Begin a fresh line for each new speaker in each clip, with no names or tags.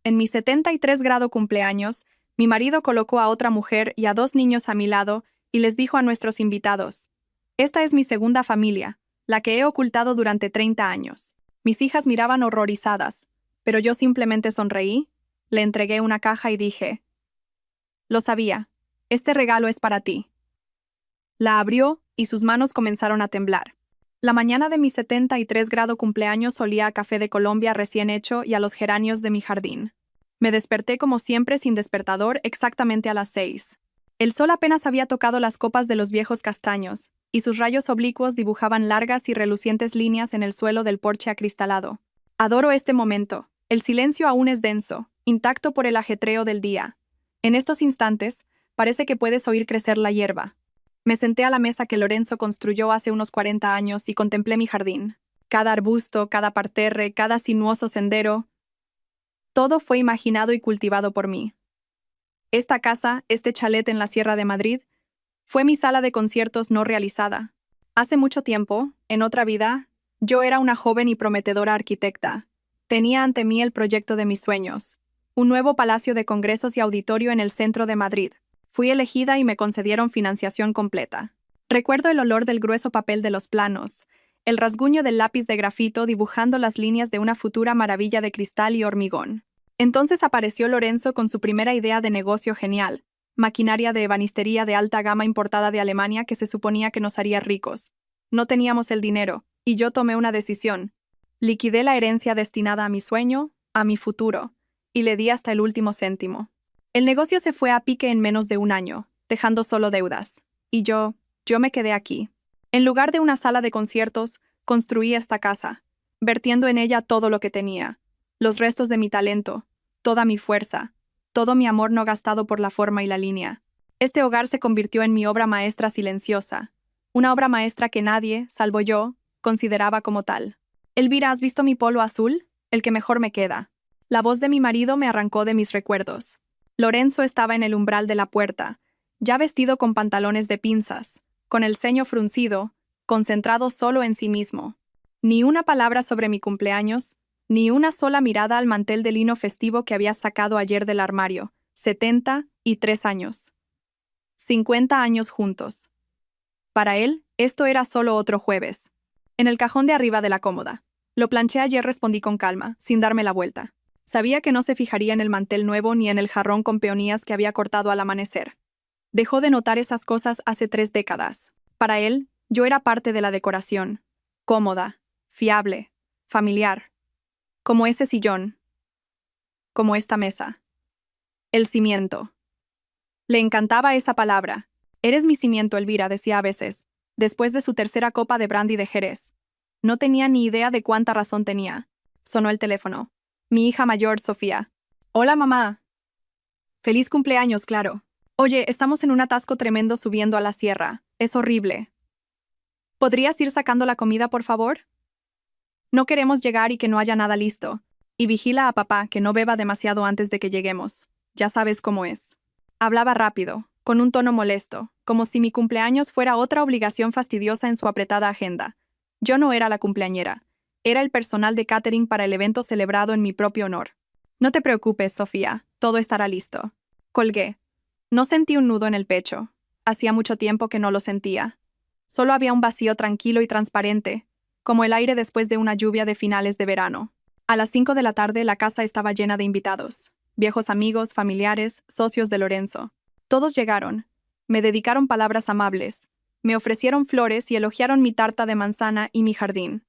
En mi 73 grado cumpleaños, mi marido colocó a otra mujer y a 2 niños a mi lado y les dijo a nuestros invitados: «Esta es mi segunda familia, la que he ocultado durante 30 años». Mis hijas miraban horrorizadas, pero yo simplemente sonreí, le entregué una caja y dije: «Lo sabía, este regalo es para ti». La abrió y sus manos comenzaron a temblar. La mañana de mi 73 grado cumpleaños olía a café de Colombia recién hecho y a los geranios de mi jardín. Me desperté como siempre sin despertador exactamente a las 6. El sol apenas había tocado las copas de los viejos castaños, y sus rayos oblicuos dibujaban largas y relucientes líneas en el suelo del porche acristalado. Adoro este momento. El silencio aún es denso, intacto por el ajetreo del día. En estos instantes, parece que puedes oír crecer la hierba. Me senté a la mesa que Lorenzo construyó hace unos 40 años y contemplé mi jardín. Cada arbusto, cada parterre, cada sinuoso sendero, todo fue imaginado y cultivado por mí. Esta casa, este chalet en la Sierra de Madrid, fue mi sala de conciertos no realizada. Hace mucho tiempo, en otra vida, yo era una joven y prometedora arquitecta. Tenía ante mí el proyecto de mis sueños, un nuevo palacio de congresos y auditorio en el centro de Madrid. Fui elegida y me concedieron financiación completa. Recuerdo el olor del grueso papel de los planos, el rasguño del lápiz de grafito dibujando las líneas de una futura maravilla de cristal y hormigón. Entonces apareció Lorenzo con su primera idea de negocio genial: maquinaria de ebanistería de alta gama importada de Alemania que se suponía que nos haría ricos. No teníamos el dinero, y yo tomé una decisión. Liquidé la herencia destinada a mi sueño, a mi futuro, y le di hasta el último céntimo. El negocio se fue a pique en menos de un año, dejando solo deudas. Y yo me quedé aquí. En lugar de una sala de conciertos, construí esta casa, vertiendo en ella todo lo que tenía: los restos de mi talento, toda mi fuerza, todo mi amor no gastado por la forma y la línea. Este hogar se convirtió en mi obra maestra silenciosa, una obra maestra que nadie, salvo yo, consideraba como tal. «Elvira, ¿has visto mi polo azul? El que mejor me queda». La voz de mi marido me arrancó de mis recuerdos. Lorenzo estaba en el umbral de la puerta, ya vestido con pantalones de pinzas, con el ceño fruncido, concentrado solo en sí mismo. Ni una palabra sobre mi cumpleaños, ni una sola mirada al mantel de lino festivo que había sacado ayer del armario. 73 años. 50 años juntos. Para él, esto era solo otro jueves. En el cajón de arriba de la cómoda. «Lo planché ayer», respondí con calma, sin darme la vuelta. Sabía que no se fijaría en el mantel nuevo ni en el jarrón con peonías que había cortado al amanecer. Dejó de notar esas cosas hace 3 décadas. Para él, yo era parte de la decoración. Cómoda, fiable, familiar. Como ese sillón. Como esta mesa. El cimiento. Le encantaba esa palabra. «Eres mi cimiento, Elvira», decía a veces, después de su tercera copa de brandy de Jerez. No tenía ni idea de cuánta razón tenía. Sonó el teléfono. Mi hija mayor, Sofía. «Hola, mamá». «Feliz cumpleaños, claro». «Oye, estamos en un atasco tremendo subiendo a la sierra. Es horrible. ¿Podrías ir sacando la comida, por favor? No queremos llegar y que no haya nada listo. Y vigila a papá que no beba demasiado antes de que lleguemos. Ya sabes cómo es». Hablaba rápido, con un tono molesto, como si mi cumpleaños fuera otra obligación fastidiosa en su apretada agenda. Yo no era la cumpleañera. Era el personal de catering para el evento celebrado en mi propio honor. «No te preocupes, Sofía, todo estará listo». Colgué. No sentí un nudo en el pecho. Hacía mucho tiempo que no lo sentía. Solo había un vacío tranquilo y transparente, como el aire después de una lluvia de finales de verano. A las 5 de la tarde la casa estaba llena de invitados. Viejos amigos, familiares, socios de Lorenzo. Todos llegaron. Me dedicaron palabras amables. Me ofrecieron flores y elogiaron mi tarta de manzana y mi jardín.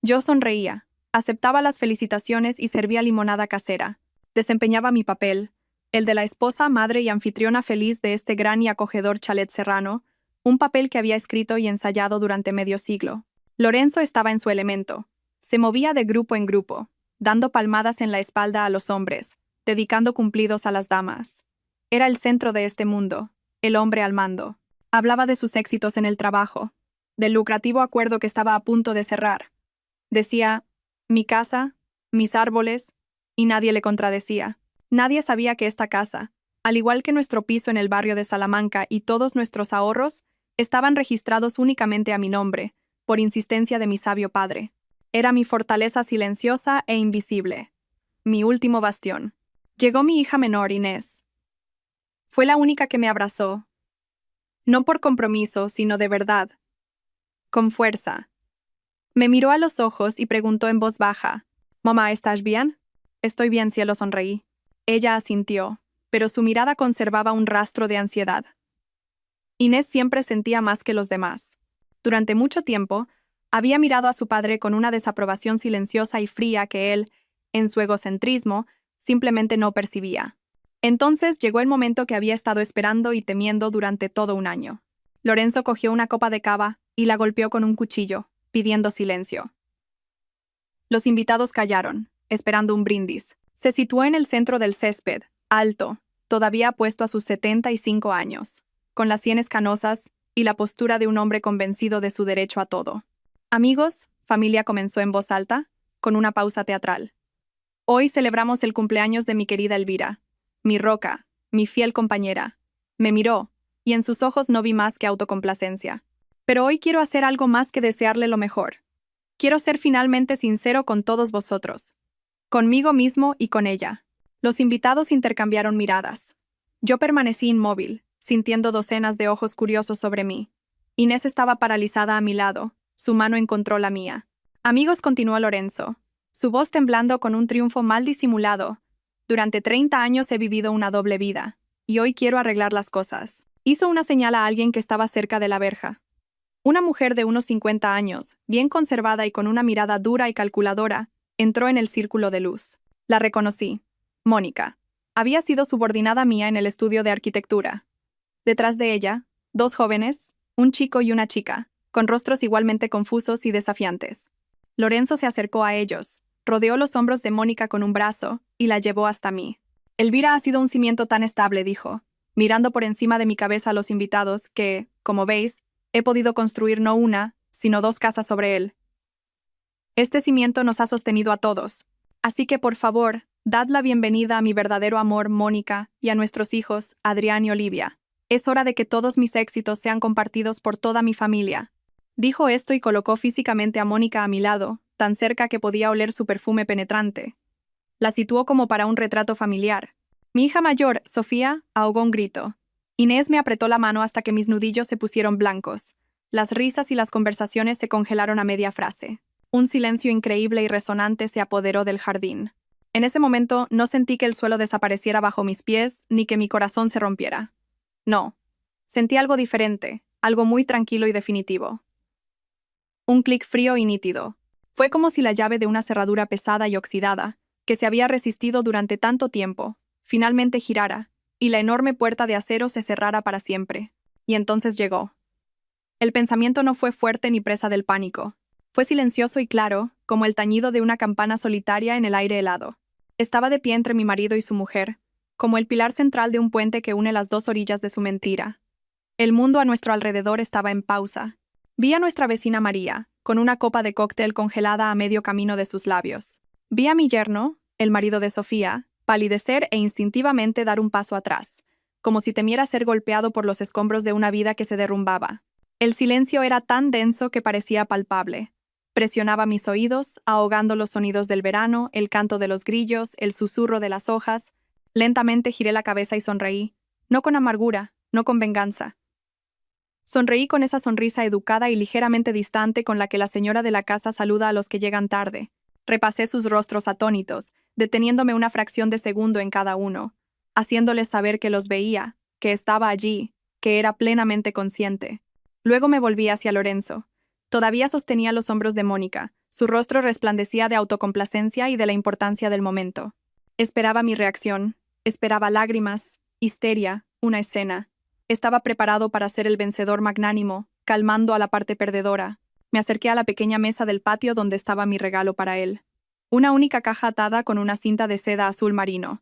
Yo sonreía, aceptaba las felicitaciones y servía limonada casera. Desempeñaba mi papel, el de la esposa, madre y anfitriona feliz de este gran y acogedor chalet serrano, un papel que había escrito y ensayado durante medio siglo. Lorenzo estaba en su elemento. Se movía de grupo en grupo, dando palmadas en la espalda a los hombres, dedicando cumplidos a las damas. Era el centro de este mundo, el hombre al mando. Hablaba de sus éxitos en el trabajo, del lucrativo acuerdo que estaba a punto de cerrar. Decía: «mi casa, mis árboles», y nadie le contradecía. Nadie sabía que esta casa, al igual que nuestro piso en el barrio de Salamanca y todos nuestros ahorros, estaban registrados únicamente a mi nombre, por insistencia de mi sabio padre. Era mi fortaleza silenciosa e invisible. mi último bastión. Llegó mi hija menor, Inés. Fue la única que me abrazó. No por compromiso, sino de verdad. Con fuerza. Me miró a los ojos y preguntó en voz baja: «Mamá, ¿estás bien?» «Estoy bien, cielo», sonreí. Ella asintió, pero su mirada conservaba un rastro de ansiedad. Inés siempre sentía más que los demás. Durante mucho tiempo, había mirado a su padre con una desaprobación silenciosa y fría que él, en su egocentrismo, simplemente no percibía. Entonces llegó el momento que había estado esperando y temiendo durante todo un año. Lorenzo cogió una copa de cava y la golpeó con un cuchillo, pidiendo silencio. Los invitados callaron, esperando un brindis. Se situó en el centro del césped, alto, todavía apuesto a sus 75 años, con las sienes canosas y la postura de un hombre convencido de su derecho a todo. «Amigos», familia, comenzó en voz alta, con una pausa teatral. «Hoy celebramos el cumpleaños de mi querida Elvira, mi roca, mi fiel compañera». Me miró, y en sus ojos no vi más que autocomplacencia. «Pero hoy quiero hacer algo más que desearle lo mejor. Quiero ser finalmente sincero con todos vosotros. Conmigo mismo y con ella». Los invitados intercambiaron miradas. Yo permanecí inmóvil, sintiendo docenas de ojos curiosos sobre mí. Inés estaba paralizada a mi lado, su mano encontró la mía. «Amigos», continuó Lorenzo, su voz temblando con un triunfo mal disimulado. «Durante 30 años he vivido una doble vida, y hoy quiero arreglar las cosas». Hizo una señal a alguien que estaba cerca de la verja. Una mujer de unos 50 años, bien conservada y con una mirada dura y calculadora, entró en el círculo de luz. La reconocí. Mónica. Había sido subordinada mía en el estudio de arquitectura. Detrás de ella, dos jóvenes, un chico y una chica, con rostros igualmente confusos y desafiantes. Lorenzo se acercó a ellos, rodeó los hombros de Mónica con un brazo y la llevó hasta mí. «Elvira ha sido un cimiento tan estable», dijo, mirando por encima de mi cabeza a los invitados que, como veis, he podido construir no una, sino 2 casas sobre él. Este cimiento nos ha sostenido a todos. Así que, por favor, dad la bienvenida a mi verdadero amor, Mónica, y a nuestros hijos, Adrián y Olivia. Es hora de que todos mis éxitos sean compartidos por toda mi familia». Dijo esto y colocó físicamente a Mónica a mi lado, tan cerca que podía oler su perfume penetrante. La situó como para un retrato familiar. Mi hija mayor, Sofía, ahogó un grito. Inés me apretó la mano hasta que mis nudillos se pusieron blancos. Las risas y las conversaciones se congelaron a media frase. Un silencio increíble y resonante se apoderó del jardín. En ese momento no sentí que el suelo desapareciera bajo mis pies ni que mi corazón se rompiera. No. Sentí algo diferente, algo muy tranquilo y definitivo. Un clic frío y nítido. Fue como si la llave de una cerradura pesada y oxidada, que se había resistido durante tanto tiempo, finalmente girara, y la enorme puerta de acero se cerrara para siempre. Y entonces llegó. El pensamiento no fue fuerte ni presa del pánico. Fue silencioso y claro, como el tañido de una campana solitaria en el aire helado. Estaba de pie entre mi marido y su mujer, como el pilar central de un puente que une las 2 orillas de su mentira. El mundo a nuestro alrededor estaba en pausa. Vi a nuestra vecina María, con una copa de cóctel congelada a medio camino de sus labios. Vi a mi yerno, el marido de Sofía, palidecer e instintivamente dar un paso atrás, como si temiera ser golpeado por los escombros de una vida que se derrumbaba. El silencio era tan denso que parecía palpable. Presionaba mis oídos, ahogando los sonidos del verano, el canto de los grillos, el susurro de las hojas. Lentamente giré la cabeza y sonreí, no con amargura, no con venganza. Sonreí con esa sonrisa educada y ligeramente distante con la que la señora de la casa saluda a los que llegan tarde. Repasé sus rostros atónitos, deteniéndome una fracción de segundo en cada uno, haciéndoles saber que los veía, que estaba allí, que era plenamente consciente. Luego me volví hacia Lorenzo. Todavía sostenía los hombros de Mónica, su rostro resplandecía de autocomplacencia y de la importancia del momento. Esperaba mi reacción, esperaba lágrimas, histeria, una escena. Estaba preparado para ser el vencedor magnánimo, calmando a la parte perdedora. Me acerqué a la pequeña mesa del patio donde estaba mi regalo para él. Una única caja atada con una cinta de seda azul marino.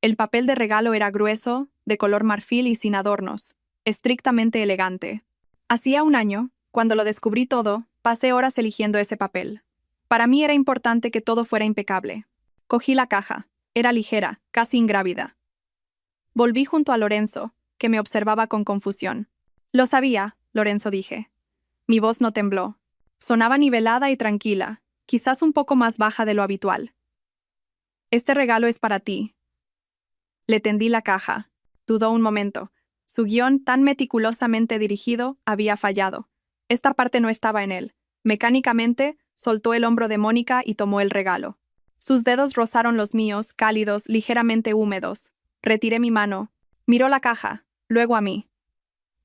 El papel de regalo era grueso, de color marfil y sin adornos, estrictamente elegante. Hacía un año, cuando lo descubrí todo, pasé horas eligiendo ese papel. Para mí era importante que todo fuera impecable. Cogí la caja. Era ligera, casi ingrávida. Volví junto a Lorenzo, que me observaba con confusión. «Lo sabía», Lorenzo, dije. Mi voz no tembló. Sonaba nivelada y tranquila, quizás un poco más baja de lo habitual. Este regalo es para ti. Le tendí la caja. Dudó un momento. Su guión, tan meticulosamente dirigido, había fallado. Esta parte no estaba en él. Mecánicamente, soltó el hombro de Mónica y tomó el regalo. Sus dedos rozaron los míos, cálidos, ligeramente húmedos. Retiré mi mano. Miró la caja, luego a mí.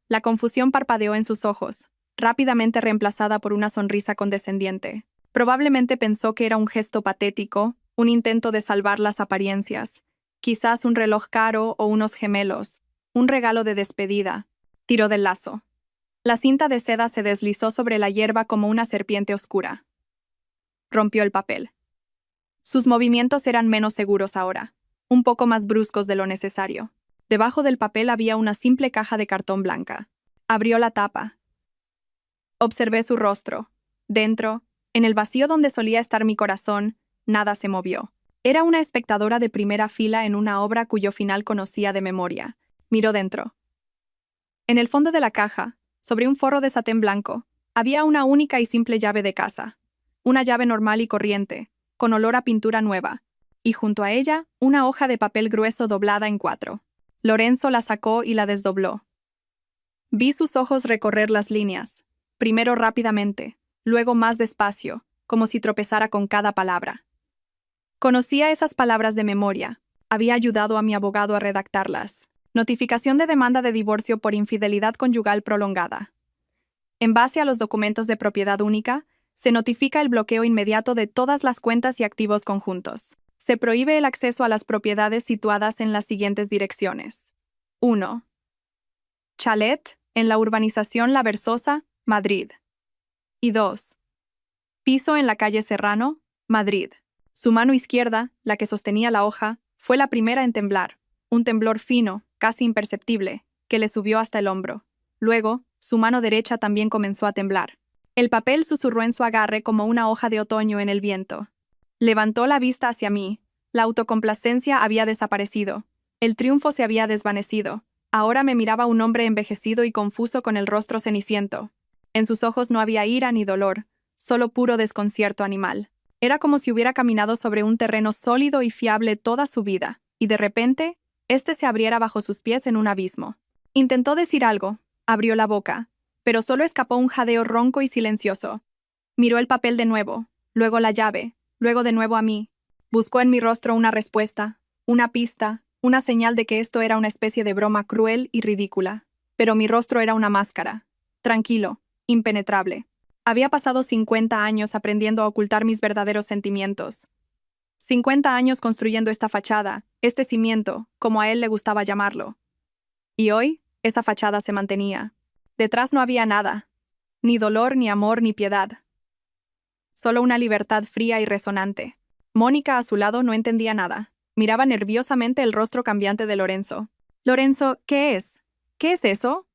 La confusión parpadeó en sus ojos, rápidamente reemplazada por una sonrisa condescendiente. Probablemente pensó que era un gesto patético, un intento de salvar las apariencias. Quizás un reloj caro o unos gemelos. Un regalo de despedida. Tiró del lazo. La cinta de seda se deslizó sobre la hierba como una serpiente oscura. Rompió el papel. Sus movimientos eran menos seguros ahora, un poco más bruscos de lo necesario. Debajo del papel había una simple caja de cartón blanca. Abrió la tapa. Observé su rostro. Dentro, en el vacío donde solía estar mi corazón, nada se movió. Era una espectadora de primera fila en una obra cuyo final conocía de memoria. Miró dentro. En el fondo de la caja, sobre un forro de satén blanco, había una única y simple llave de casa. Una llave normal y corriente, con olor a pintura nueva, y junto a ella, una hoja de papel grueso doblada en 4. Lorenzo la sacó y la desdobló. Vi sus ojos recorrer las líneas, primero rápidamente, luego más despacio, como si tropezara con cada palabra. Conocía esas palabras de memoria, había ayudado a mi abogado a redactarlas. Notificación de demanda de divorcio por infidelidad conyugal prolongada. En base a los documentos de propiedad única, se notifica el bloqueo inmediato de todas las cuentas y activos conjuntos. Se prohíbe el acceso a las propiedades situadas en las siguientes direcciones. 1. Chalet, en la urbanización La Versosa, Madrid. Y 2. Piso en la calle Serrano, Madrid. Su mano izquierda, la que sostenía la hoja, fue la primera en temblar, un temblor fino, casi imperceptible, que le subió hasta el hombro. Luego, su mano derecha también comenzó a temblar. El papel susurró en su agarre como una hoja de otoño en el viento. Levantó la vista hacia mí. La autocomplacencia había desaparecido. El triunfo se había desvanecido. Ahora me miraba un hombre envejecido y confuso con el rostro ceniciento. En sus ojos no había ira ni dolor, solo puro desconcierto animal. Era como si hubiera caminado sobre un terreno sólido y fiable toda su vida, y de repente, este se abriera bajo sus pies en un abismo. Intentó decir algo, abrió la boca, pero solo escapó un jadeo ronco y silencioso. Miró el papel de nuevo, luego la llave, luego de nuevo a mí. Buscó en mi rostro una respuesta, una pista, una señal de que esto era una especie de broma cruel y ridícula. Pero mi rostro era una máscara. Tranquilo, impenetrable. Había pasado 50 años aprendiendo a ocultar mis verdaderos sentimientos. 50 años construyendo esta fachada, este cimiento, como a él le gustaba llamarlo. Y hoy, esa fachada se mantenía. Detrás no había nada. Ni dolor, ni amor, ni piedad. Solo una libertad fría y resonante. Mónica a su lado no entendía nada. Miraba nerviosamente el rostro cambiante de Lorenzo. «Lorenzo, ¿qué es? ¿Qué es eso?»,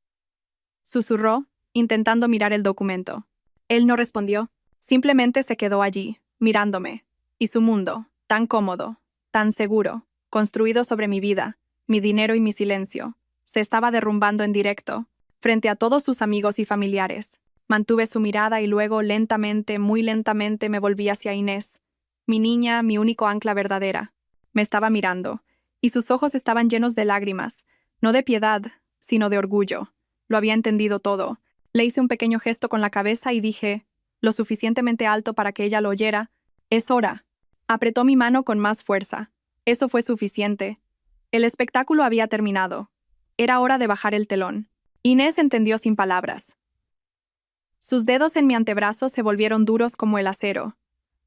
susurró, intentando mirar el documento. Él no respondió. Simplemente se quedó allí, mirándome. Y su mundo, tan cómodo, tan seguro, construido sobre mi vida, mi dinero y mi silencio, se estaba derrumbando en directo, frente a todos sus amigos y familiares. Mantuve su mirada y luego, lentamente, muy lentamente, me volví hacia Inés, mi niña, mi único ancla verdadera. Me estaba mirando, y sus ojos estaban llenos de lágrimas, no de piedad, sino de orgullo. Lo había entendido todo. Le hice un pequeño gesto con la cabeza y dije, lo suficientemente alto para que ella lo oyera, «Es hora». Apretó mi mano con más fuerza. Eso fue suficiente. El espectáculo había terminado. Era hora de bajar el telón. Inés entendió sin palabras. Sus dedos en mi antebrazo se volvieron duros como el acero.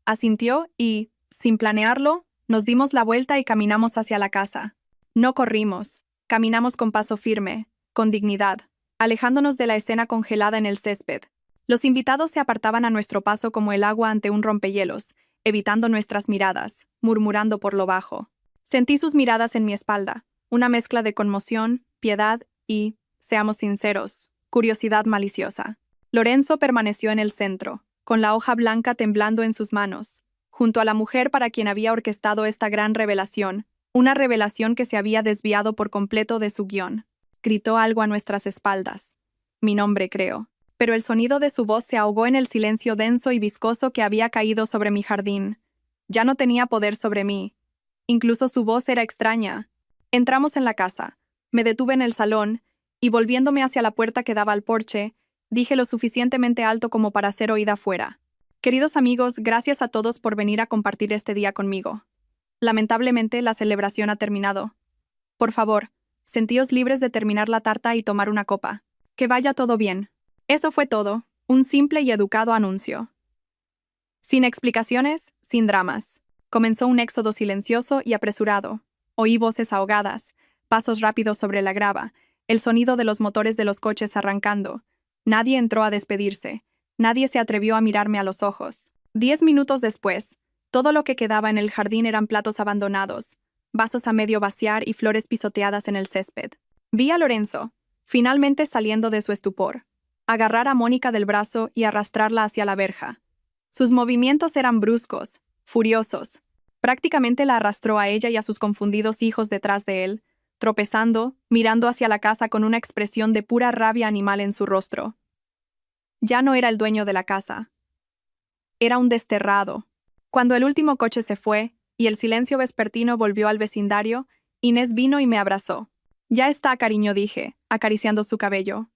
Asintió y, sin planearlo, nos dimos la vuelta y caminamos hacia la casa. No corrimos. Caminamos con paso firme, con dignidad, alejándonos de la escena congelada en el césped. Los invitados se apartaban a nuestro paso como el agua ante un rompehielos, evitando nuestras miradas, murmurando por lo bajo. Sentí sus miradas en mi espalda, una mezcla de conmoción, piedad y, seamos sinceros, curiosidad maliciosa. Lorenzo permaneció en el centro, con la hoja blanca temblando en sus manos, junto a la mujer para quien había orquestado esta gran revelación, una revelación que se había desviado por completo de su guión. Gritó algo a nuestras espaldas. Mi nombre, creo. Pero el sonido de su voz se ahogó en el silencio denso y viscoso que había caído sobre mi jardín. Ya no tenía poder sobre mí. Incluso su voz era extraña. Entramos en la casa. Me detuve en el salón, y volviéndome hacia la puerta que daba al porche, dije lo suficientemente alto como para ser oída afuera. Queridos amigos, gracias a todos por venir a compartir este día conmigo. Lamentablemente, la celebración ha terminado. Por favor, sentíos libres de terminar la tarta y tomar una copa. Que vaya todo bien. Eso fue todo, un simple y educado anuncio. Sin explicaciones, sin dramas. Comenzó un éxodo silencioso y apresurado. Oí voces ahogadas, pasos rápidos sobre la grava, el sonido de los motores de los coches arrancando. Nadie entró a despedirse. Nadie se atrevió a mirarme a los ojos. 10 minutos después, todo lo que quedaba en el jardín eran platos abandonados, vasos a medio vaciar y flores pisoteadas en el césped. Vi a Lorenzo, finalmente saliendo de su estupor, agarrar a Mónica del brazo y arrastrarla hacia la verja. Sus movimientos eran bruscos, furiosos. Prácticamente la arrastró a ella y a sus confundidos hijos detrás de él, tropezando, mirando hacia la casa con una expresión de pura rabia animal en su rostro. Ya no era el dueño de la casa. Era un desterrado. Cuando el último coche se fue, y el silencio vespertino volvió al vecindario, Inés vino y me abrazó. Ya está, cariño, dije, acariciando su cabello.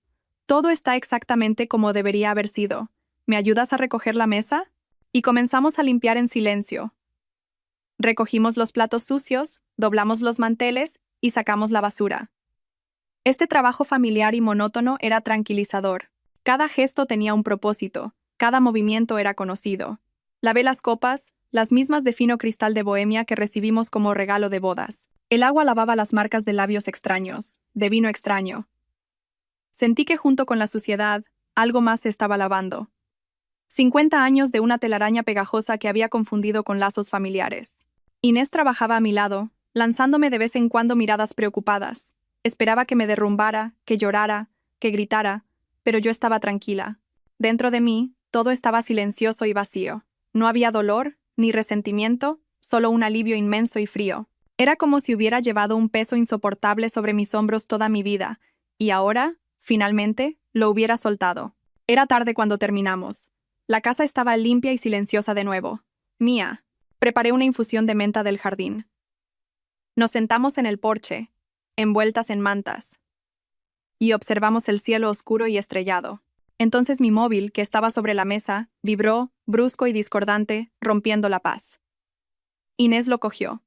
Todo está exactamente como debería haber sido. ¿Me ayudas a recoger la mesa? Y comenzamos a limpiar en silencio. Recogimos los platos sucios, doblamos los manteles y sacamos la basura. Este trabajo familiar y monótono era tranquilizador. Cada gesto tenía un propósito, cada movimiento era conocido. Lavé las copas, las mismas de fino cristal de Bohemia que recibimos como regalo de bodas. El agua lavaba las marcas de labios extraños, de vino extraño. Sentí que junto con la suciedad, algo más se estaba lavando. 50 años de una telaraña pegajosa que había confundido con lazos familiares. Inés trabajaba a mi lado, lanzándome de vez en cuando miradas preocupadas. Esperaba que me derrumbara, que llorara, que gritara, pero yo estaba tranquila. Dentro de mí, todo estaba silencioso y vacío. No había dolor, ni resentimiento, solo un alivio inmenso y frío. Era como si hubiera llevado un peso insoportable sobre mis hombros toda mi vida, y ahora, finalmente, lo hubiera soltado. Era tarde cuando terminamos. La casa estaba limpia y silenciosa de nuevo. Mía. Preparé una infusión de menta del jardín. Nos sentamos en el porche, envueltas en mantas, y observamos el cielo oscuro y estrellado. Entonces mi móvil, que estaba sobre la mesa, vibró, brusco y discordante, rompiendo la paz. Inés lo cogió.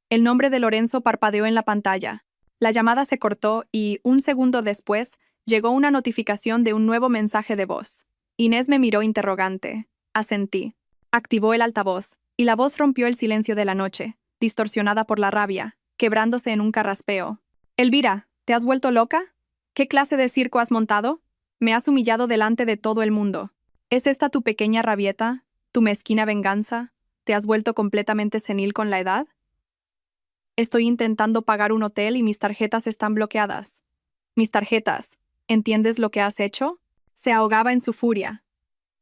El nombre de Lorenzo parpadeó en la pantalla. La llamada se cortó y, un segundo después, llegó una notificación de un nuevo mensaje de voz. Inés me miró interrogante. Asentí. Activó el altavoz, y la voz rompió el silencio de la noche, distorsionada por la rabia, quebrándose en un carraspeo. Elvira, ¿te has vuelto loca? ¿Qué clase de circo has montado? Me has humillado delante de todo el mundo. ¿Es esta tu pequeña rabieta, tu mezquina venganza? ¿Te has vuelto completamente senil con la edad? Estoy intentando pagar un hotel y mis tarjetas están bloqueadas. Mis tarjetas. ¿Entiendes lo que has hecho? Se ahogaba en su furia.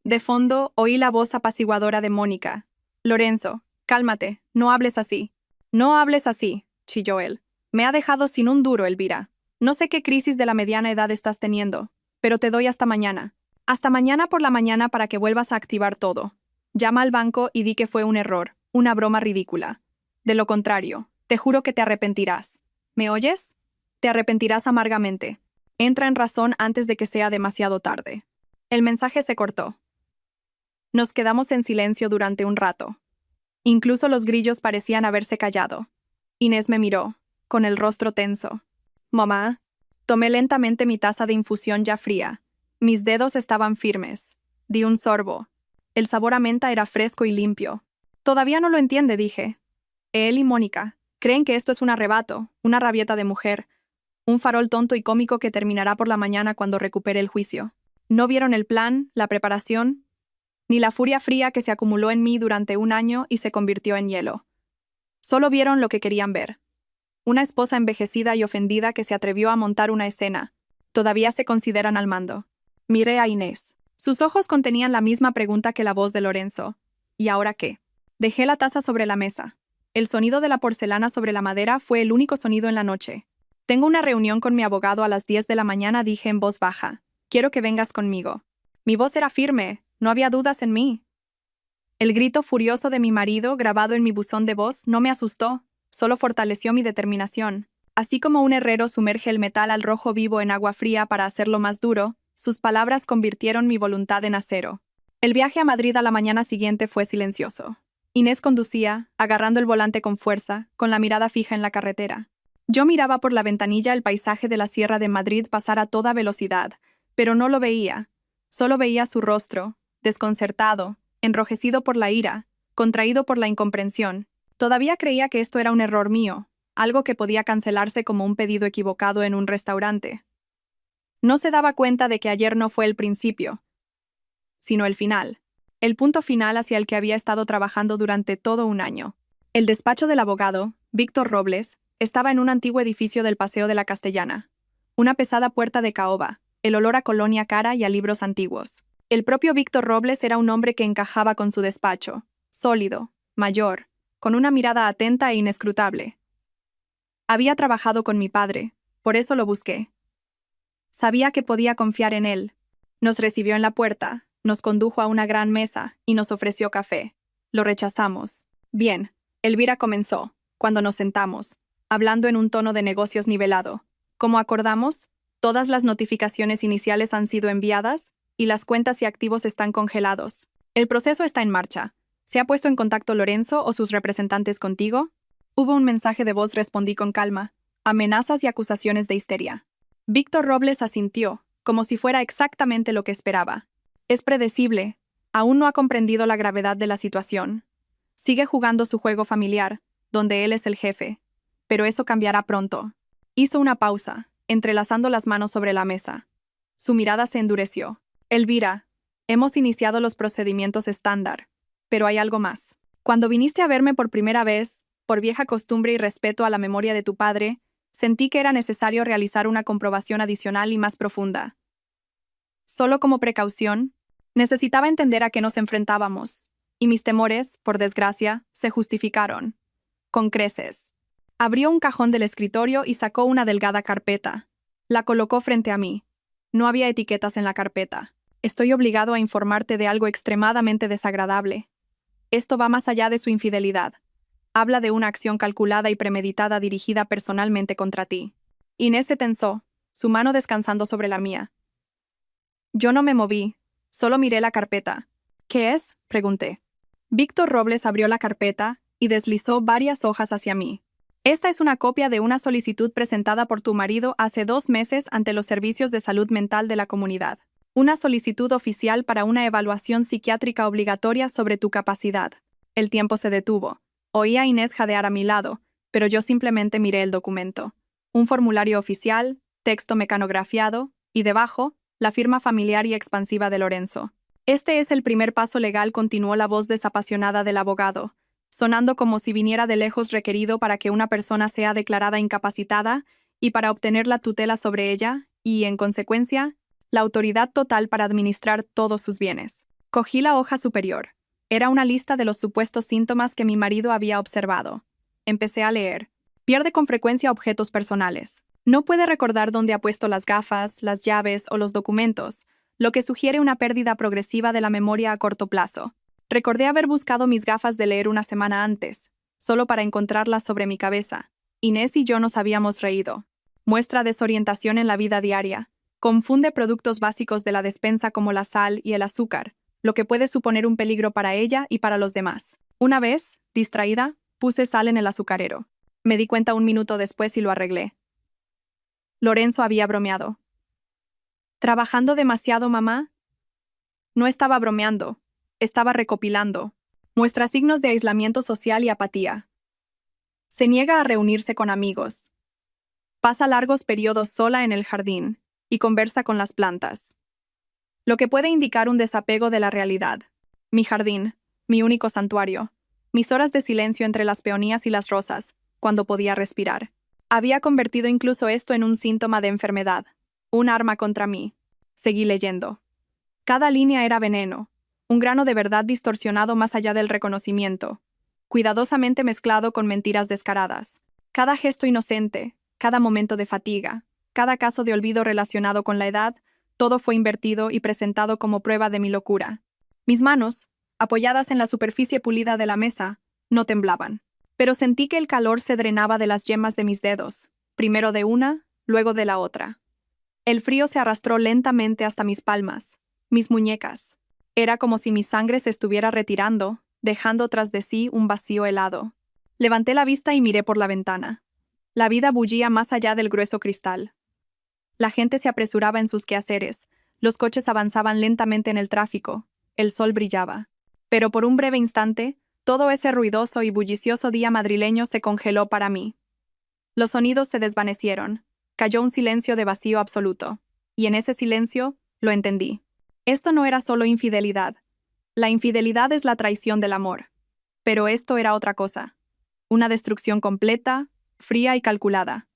De fondo, oí la voz apaciguadora de Mónica. Lorenzo, cálmate, no hables así. No hables así, chilló él. Me ha dejado sin un duro, Elvira. No sé qué crisis de la mediana edad estás teniendo, pero te doy hasta mañana. Hasta mañana por la mañana para que vuelvas a activar todo. Llama al banco y di que fue un error, una broma ridícula. De lo contrario, te juro que te arrepentirás. ¿Me oyes? Te arrepentirás amargamente. Entra en razón antes de que sea demasiado tarde. El mensaje se cortó. Nos quedamos en silencio durante un rato. Incluso los grillos parecían haberse callado. Inés me miró, con el rostro tenso. Mamá. Tomé lentamente mi taza de infusión ya fría. Mis dedos estaban firmes. Di un sorbo. El sabor a menta era fresco y limpio. Todavía no lo entiende, dije. Él y Mónica creen que esto es un arrebato, una rabieta de mujer, un farol tonto y cómico que terminará por la mañana cuando recupere el juicio. No vieron el plan, la preparación, ni la furia fría que se acumuló en mí durante un año y se convirtió en hielo. Solo vieron lo que querían ver. Una esposa envejecida y ofendida que se atrevió a montar una escena. Todavía se consideran al mando. Miré a Inés. Sus ojos contenían la misma pregunta que la voz de Lorenzo. ¿Y ahora qué? Dejé la taza sobre la mesa. El sonido de la porcelana sobre la madera fue el único sonido en la noche. Tengo una reunión con mi abogado a las 10 de la mañana, dije en voz baja. Quiero que vengas conmigo. Mi voz era firme, no había dudas en mí. El grito furioso de mi marido, grabado en mi buzón de voz, no me asustó, solo fortaleció mi determinación. Así como un herrero sumerge el metal al rojo vivo en agua fría para hacerlo más duro, sus palabras convirtieron mi voluntad en acero. El viaje a Madrid a la mañana siguiente fue silencioso. Inés conducía, agarrando el volante con fuerza, con la mirada fija en la carretera. Yo miraba por la ventanilla el paisaje de la Sierra de Madrid pasar a toda velocidad, pero no lo veía. Solo veía su rostro, desconcertado, enrojecido por la ira, contraído por la incomprensión. Todavía creía que esto era un error mío, algo que podía cancelarse como un pedido equivocado en un restaurante. No se daba cuenta de que ayer no fue el principio, sino el final. El punto final hacia el que había estado trabajando durante todo un año. El despacho del abogado, Víctor Robles, estaba en un antiguo edificio del Paseo de la Castellana. Una pesada puerta de caoba, el olor a colonia cara y a libros antiguos. El propio Víctor Robles era un hombre que encajaba con su despacho, sólido, mayor, con una mirada atenta e inescrutable. Había trabajado con mi padre, por eso lo busqué. Sabía que podía confiar en él. Nos recibió en la puerta, nos condujo a una gran mesa y nos ofreció café. Lo rechazamos. Bien, Elvira comenzó, cuando nos sentamos, hablando en un tono de negocios nivelado. Como acordamos, todas las notificaciones iniciales han sido enviadas y las cuentas y activos están congelados. El proceso está en marcha. ¿Se ha puesto en contacto Lorenzo o sus representantes contigo? Hubo un mensaje de voz, respondí con calma. Amenazas y acusaciones de histeria. Víctor Robles asintió, como si fuera exactamente lo que esperaba. Es predecible. Aún no ha comprendido la gravedad de la situación. Sigue jugando su juego familiar, donde él es el jefe. Pero eso cambiará pronto. Hizo una pausa, entrelazando las manos sobre la mesa. Su mirada se endureció. Elvira, hemos iniciado los procedimientos estándar, pero hay algo más. Cuando viniste a verme por primera vez, por vieja costumbre y respeto a la memoria de tu padre, sentí que era necesario realizar una comprobación adicional y más profunda. Solo como precaución, necesitaba entender a qué nos enfrentábamos, y mis temores, por desgracia, se justificaron. Con creces. Abrió un cajón del escritorio y sacó una delgada carpeta. La colocó frente a mí. No había etiquetas en la carpeta. Estoy obligado a informarte de algo extremadamente desagradable. Esto va más allá de su infidelidad. Habla de una acción calculada y premeditada dirigida personalmente contra ti. Inés se tensó, su mano descansando sobre la mía. Yo no me moví, solo miré la carpeta. ¿Qué es?, pregunté. Víctor Robles abrió la carpeta y deslizó varias hojas hacia mí. Esta es una copia de una solicitud presentada por tu marido hace 2 meses ante los servicios de salud mental de la comunidad. Una solicitud oficial para una evaluación psiquiátrica obligatoria sobre tu capacidad. El tiempo se detuvo. Oí a Inés jadear a mi lado, pero yo simplemente miré el documento. Un formulario oficial, texto mecanografiado, y debajo, la firma familiar y expansiva de Lorenzo. Este es el primer paso legal, continuó la voz desapasionada del abogado, sonando como si viniera de lejos requerido para que una persona sea declarada incapacitada y para obtener la tutela sobre ella y, en consecuencia, la autoridad total para administrar todos sus bienes. Cogí la hoja superior. Era una lista de los supuestos síntomas que mi marido había observado. Empecé a leer. Pierde con frecuencia objetos personales. No puede recordar dónde ha puesto las gafas, las llaves o los documentos, lo que sugiere una pérdida progresiva de la memoria a corto plazo. Recordé haber buscado mis gafas de leer una semana antes, solo para encontrarlas sobre mi cabeza. Inés y yo nos habíamos reído. Muestra desorientación en la vida diaria. Confunde productos básicos de la despensa como la sal y el azúcar, lo que puede suponer un peligro para ella y para los demás. Una vez, distraída, puse sal en el azucarero. Me di cuenta 1 minuto después y lo arreglé. Lorenzo había bromeado. ¿Trabajando demasiado, mamá? No estaba bromeando. Estaba recopilando. Muestra signos de aislamiento social y apatía. Se niega a reunirse con amigos. Pasa largos periodos sola en el jardín y conversa con las plantas. Lo que puede indicar un desapego de la realidad. Mi jardín, mi único santuario. Mis horas de silencio entre las peonías y las rosas, cuando podía respirar. Había convertido incluso esto en un síntoma de enfermedad. Un arma contra mí. Seguí leyendo. Cada línea era veneno. Un grano de verdad distorsionado más allá del reconocimiento. Cuidadosamente mezclado con mentiras descaradas. Cada gesto inocente, cada momento de fatiga, cada caso de olvido relacionado con la edad, todo fue invertido y presentado como prueba de mi locura. Mis manos, apoyadas en la superficie pulida de la mesa, no temblaban. Pero sentí que el calor se drenaba de las yemas de mis dedos, primero de una, luego de la otra. El frío se arrastró lentamente hasta mis palmas, mis muñecas. Era como si mi sangre se estuviera retirando, dejando tras de sí un vacío helado. Levanté la vista y miré por la ventana. La vida bullía más allá del grueso cristal. La gente se apresuraba en sus quehaceres, los coches avanzaban lentamente en el tráfico, el sol brillaba. Pero por un breve instante, todo ese ruidoso y bullicioso día madrileño se congeló para mí. Los sonidos se desvanecieron, cayó un silencio de vacío absoluto, y en ese silencio, lo entendí. Esto no era solo infidelidad. La infidelidad es la traición del amor. Pero esto era otra cosa. Una destrucción completa, fría y calculada.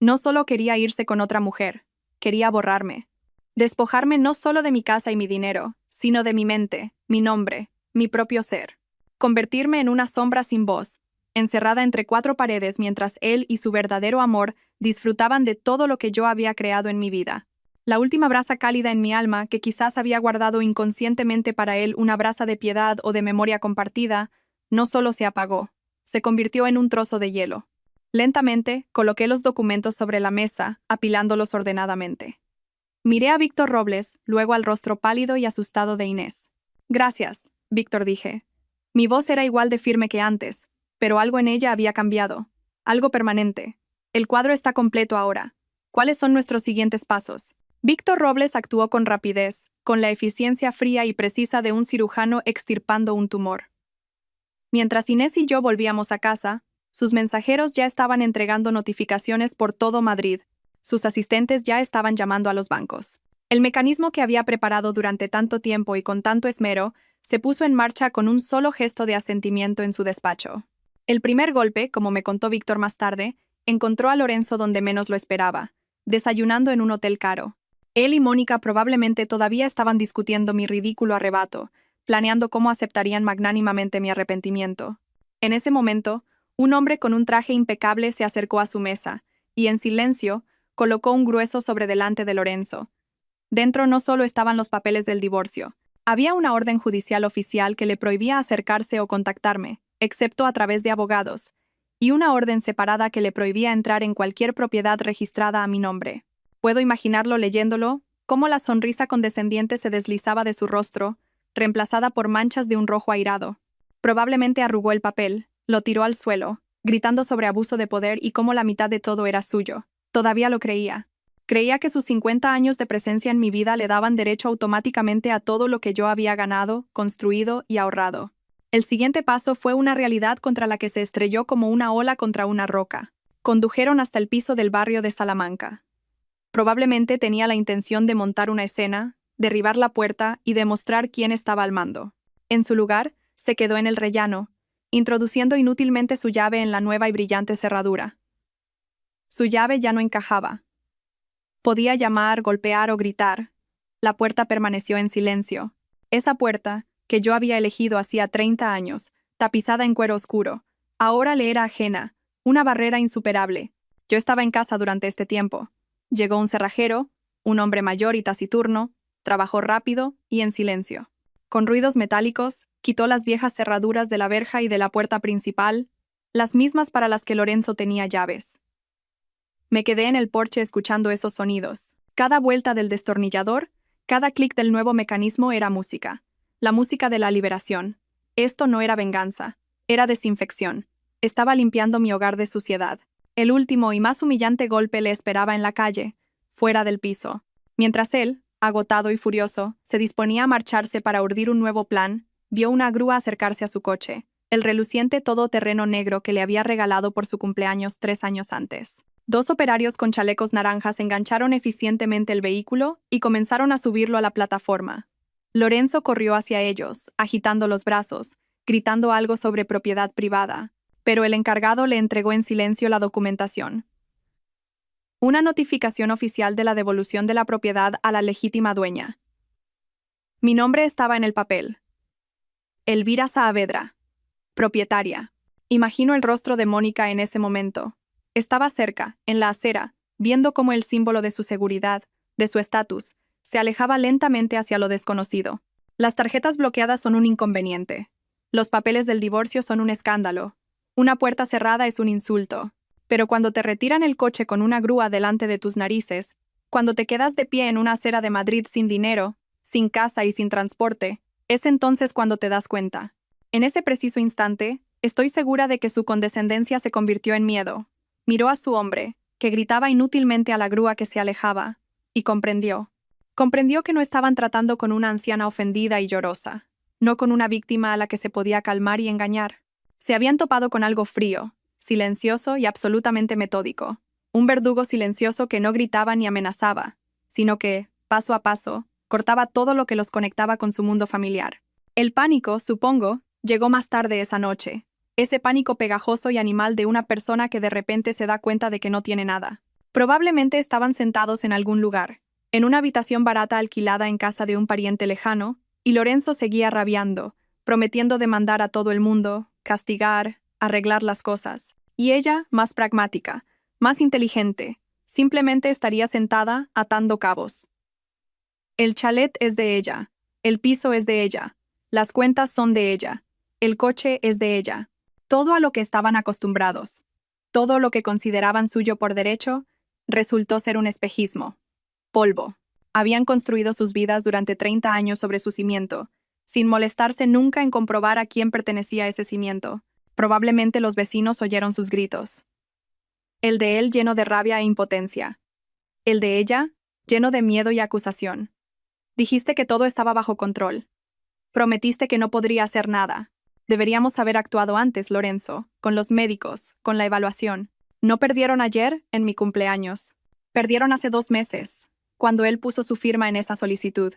No solo quería irse con otra mujer, quería borrarme. Despojarme no solo de mi casa y mi dinero, sino de mi mente, mi nombre, mi propio ser. Convertirme en una sombra sin voz, encerrada entre cuatro paredes mientras él y su verdadero amor disfrutaban de todo lo que yo había creado en mi vida. La última brasa cálida en mi alma, que quizás había guardado inconscientemente para él una brasa de piedad o de memoria compartida, no solo se apagó, se convirtió en un trozo de hielo. Lentamente, coloqué los documentos sobre la mesa, apilándolos ordenadamente. Miré a Víctor Robles, luego al rostro pálido y asustado de Inés. Gracias, Víctor, dije. Mi voz era igual de firme que antes, pero algo en ella había cambiado. Algo permanente. El cuadro está completo ahora. ¿Cuáles son nuestros siguientes pasos? Víctor Robles actuó con rapidez, con la eficiencia fría y precisa de un cirujano extirpando un tumor. Mientras Inés y yo volvíamos a casa, sus mensajeros ya estaban entregando notificaciones por todo Madrid. Sus asistentes ya estaban llamando a los bancos. El mecanismo que había preparado durante tanto tiempo y con tanto esmero se puso en marcha con un solo gesto de asentimiento en su despacho. El primer golpe, como me contó Víctor más tarde, encontró a Lorenzo donde menos lo esperaba, desayunando en un hotel caro. Él y Mónica probablemente todavía estaban discutiendo mi ridículo arrebato, planeando cómo aceptarían magnánimamente mi arrepentimiento. En ese momento, un hombre con un traje impecable se acercó a su mesa, y en silencio, colocó un grueso sobre delante de Lorenzo. Dentro no solo estaban los papeles del divorcio, había una orden judicial oficial que le prohibía acercarse o contactarme, excepto a través de abogados, y una orden separada que le prohibía entrar en cualquier propiedad registrada a mi nombre. Puedo imaginarlo leyéndolo, cómo la sonrisa condescendiente se deslizaba de su rostro, reemplazada por manchas de un rojo airado. Probablemente arrugó el papel, lo tiró al suelo, gritando sobre abuso de poder y cómo la mitad de todo era suyo. Todavía lo creía. Creía que sus 50 años de presencia en mi vida le daban derecho automáticamente a todo lo que yo había ganado, construido y ahorrado. El siguiente paso fue una realidad contra la que se estrelló como una ola contra una roca. Condujeron hasta el piso del barrio de Salamanca. Probablemente tenía la intención de montar una escena, derribar la puerta y demostrar quién estaba al mando. En su lugar, se quedó en el rellano, introduciendo inútilmente su llave en la nueva y brillante cerradura. Su llave ya no encajaba. Podía llamar, golpear o gritar. La puerta permaneció en silencio. Esa puerta, que yo había elegido hacía 30 años, tapizada en cuero oscuro, ahora le era ajena, una barrera insuperable. Yo estaba en casa durante este tiempo. Llegó un cerrajero, un hombre mayor y taciturno, trabajó rápido y en silencio. Con ruidos metálicos, quitó las viejas cerraduras de la verja y de la puerta principal, las mismas para las que Lorenzo tenía llaves. Me quedé en el porche escuchando esos sonidos. Cada vuelta del destornillador, cada clic del nuevo mecanismo era música. La música de la liberación. Esto no era venganza, era desinfección. Estaba limpiando mi hogar de suciedad. El último y más humillante golpe le esperaba en la calle, fuera del piso. Mientras él, agotado y furioso, se disponía a marcharse para urdir un nuevo plan, vio una grúa acercarse a su coche, el reluciente todoterreno negro que le había regalado por su cumpleaños 3 años antes. 2 operarios con chalecos naranjas engancharon eficientemente el vehículo y comenzaron a subirlo a la plataforma. Lorenzo corrió hacia ellos, agitando los brazos, gritando algo sobre propiedad privada, pero el encargado le entregó en silencio la documentación. Una notificación oficial de la devolución de la propiedad a la legítima dueña. Mi nombre estaba en el papel. Elvira Saavedra, propietaria. Imagino el rostro de Mónica en ese momento. Estaba cerca, en la acera, viendo cómo el símbolo de su seguridad, de su estatus, se alejaba lentamente hacia lo desconocido. Las tarjetas bloqueadas son un inconveniente. Los papeles del divorcio son un escándalo. Una puerta cerrada es un insulto. Pero cuando te retiran el coche con una grúa delante de tus narices, cuando te quedas de pie en una acera de Madrid sin dinero, sin casa y sin transporte, es entonces cuando te das cuenta. En ese preciso instante, estoy segura de que su condescendencia se convirtió en miedo. Miró a su hombre, que gritaba inútilmente a la grúa que se alejaba, y comprendió. Comprendió que no estaban tratando con una anciana ofendida y llorosa, no con una víctima a la que se podía calmar y engañar. Se habían topado con algo frío, silencioso y absolutamente metódico. Un verdugo silencioso que no gritaba ni amenazaba, sino que, paso a paso, cortaba todo lo que los conectaba con su mundo familiar. El pánico, supongo, llegó más tarde esa noche. Ese pánico pegajoso y animal de una persona que de repente se da cuenta de que no tiene nada. Probablemente estaban sentados en algún lugar, en una habitación barata alquilada en casa de un pariente lejano, y Lorenzo seguía rabiando, prometiendo demandar a todo el mundo, castigar, arreglar las cosas. Y ella, más pragmática, más inteligente, simplemente estaría sentada atando cabos. El chalet es de ella, el piso es de ella, las cuentas son de ella, el coche es de ella. Todo a lo que estaban acostumbrados, todo lo que consideraban suyo por derecho, resultó ser un espejismo. Polvo. Habían construido sus vidas durante 30 años sobre su cimiento, sin molestarse nunca en comprobar a quién pertenecía ese cimiento. Probablemente los vecinos oyeron sus gritos. El de él lleno de rabia e impotencia. El de ella, lleno de miedo y acusación. Dijiste que todo estaba bajo control. Prometiste que no podría hacer nada. Deberíamos haber actuado antes, Lorenzo, con los médicos, con la evaluación. No perdieron ayer, en mi cumpleaños. Perdieron hace 2 meses, cuando él puso su firma en esa solicitud.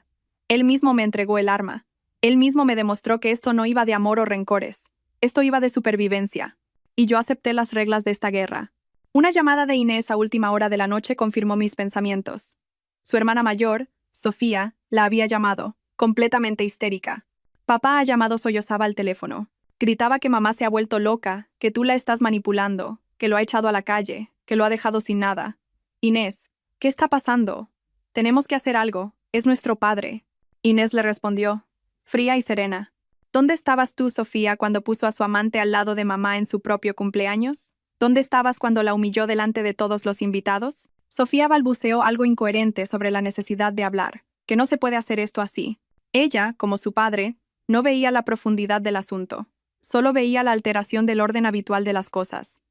Él mismo me entregó el arma. Él mismo me demostró que esto no iba de amor o rencores. Esto iba de supervivencia. Y yo acepté las reglas de esta guerra. Una llamada de Inés a última hora de la noche confirmó mis pensamientos. Su hermana mayor, Sofía, la había llamado, completamente histérica. Papá ha llamado, sollozaba al teléfono. Gritaba que mamá se ha vuelto loca, que tú la estás manipulando, que lo ha echado a la calle, que lo ha dejado sin nada. Inés, ¿qué está pasando? Tenemos que hacer algo, es nuestro padre. Inés le respondió, fría y serena. ¿Dónde estabas tú, Sofía, cuando puso a su amante al lado de mamá en su propio cumpleaños? ¿Dónde estabas cuando la humilló delante de todos los invitados? Sofía balbuceó algo incoherente sobre la necesidad de hablar, que no se puede hacer esto así. Ella, como su padre, no veía la profundidad del asunto, solo veía la alteración del orden habitual de las cosas.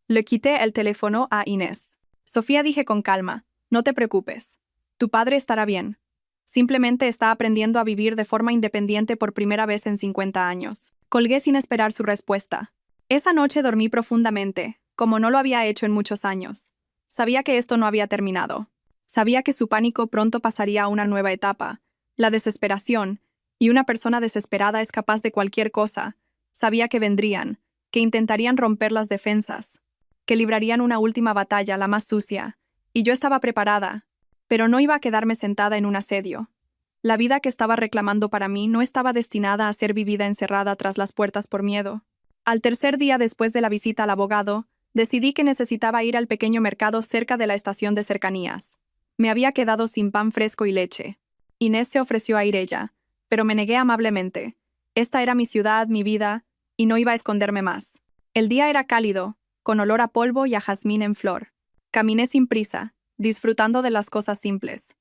Le quité el teléfono a Inés. Sofía, dije con calma, no te preocupes. Tu padre estará bien. Simplemente está aprendiendo a vivir de forma independiente por primera vez en 50 años. Colgué sin esperar su respuesta. Esa noche dormí profundamente, como no lo había hecho en muchos años. Sabía que esto no había terminado. Sabía que su pánico pronto pasaría a una nueva etapa, la desesperación, y una persona desesperada es capaz de cualquier cosa. Sabía que vendrían, que intentarían romper las defensas, que librarían una última batalla, la más sucia, y yo estaba preparada, pero no iba a quedarme sentada en un asedio. La vida que estaba reclamando para mí no estaba destinada a ser vivida encerrada tras las puertas por miedo. Al tercer día después de la visita al abogado, decidí que necesitaba ir al pequeño mercado cerca de la estación de cercanías. Me había quedado sin pan fresco y leche. Inés se ofreció a ir ella, pero me negué amablemente. Esta era mi ciudad, mi vida, y no iba a esconderme más. El día era cálido, con olor a polvo y a jazmín en flor. Caminé sin prisa, disfrutando de las cosas simples.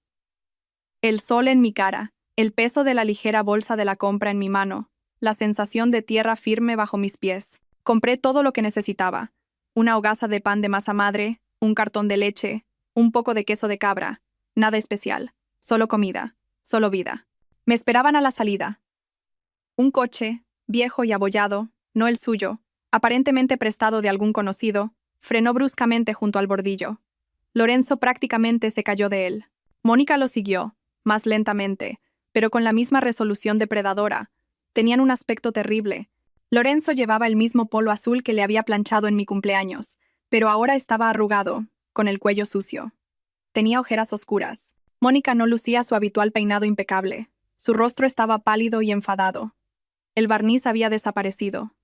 El sol en mi cara, el peso de la ligera bolsa de la compra en mi mano, la sensación de tierra firme bajo mis pies. Compré todo lo que necesitaba. Una hogaza de pan de masa madre, un cartón de leche, un poco de queso de cabra. Nada especial, solo comida, solo vida. Me esperaban a la salida. Un coche, viejo y abollado, no el suyo, aparentemente prestado de algún conocido, frenó bruscamente junto al bordillo. Lorenzo prácticamente se cayó de él. Mónica lo siguió, más lentamente, pero con la misma resolución depredadora. Tenían un aspecto terrible. Lorenzo llevaba el mismo polo azul que le había planchado en mi cumpleaños, pero ahora estaba arrugado, con el cuello sucio. Tenía ojeras oscuras. Mónica no lucía su habitual peinado impecable. Su rostro estaba pálido y enfadado. El barniz había desaparecido.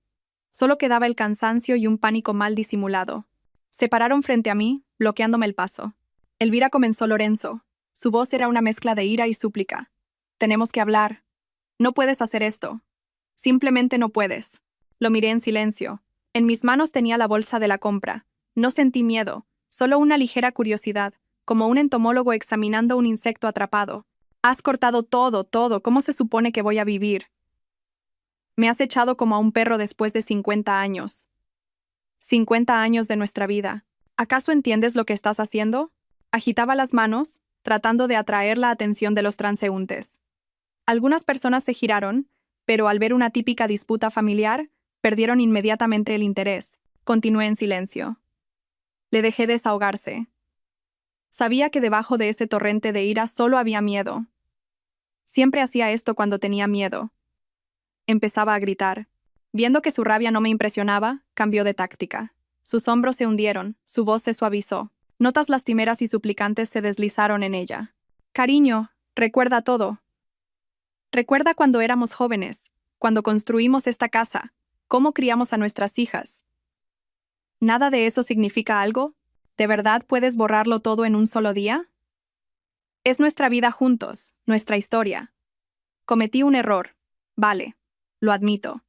Solo quedaba el cansancio y un pánico mal disimulado. Se pararon frente a mí, bloqueándome el paso. Elvira, comenzó Lorenzo. Su voz era una mezcla de ira y súplica. Tenemos que hablar. No puedes hacer esto. Simplemente no puedes. Lo miré en silencio. En mis manos tenía la bolsa de la compra. No sentí miedo, solo una ligera curiosidad, como un entomólogo examinando un insecto atrapado. Has cortado todo, ¿cómo se supone que voy a vivir? Me has echado como a un perro después de 50 años. 50 años de nuestra vida. ¿Acaso entiendes lo que estás haciendo? Agitaba las manos, tratando de atraer la atención de los transeúntes. Algunas personas se giraron, pero al ver una típica disputa familiar, perdieron inmediatamente el interés. Continué en silencio. Le dejé desahogarse. Sabía que debajo de ese torrente de ira solo había miedo. Siempre hacía esto cuando tenía miedo. Empezaba a gritar. Viendo que su rabia no me impresionaba, cambió de táctica. Sus hombros se hundieron, su voz se suavizó. Notas lastimeras y suplicantes se deslizaron en ella. Cariño, recuerda todo. Recuerda cuando éramos jóvenes, cuando construimos esta casa, cómo criamos a nuestras hijas. ¿Nada de eso significa algo? ¿De verdad puedes borrarlo todo en un solo día? Es nuestra vida juntos, nuestra historia. Cometí un error. Vale, lo admito.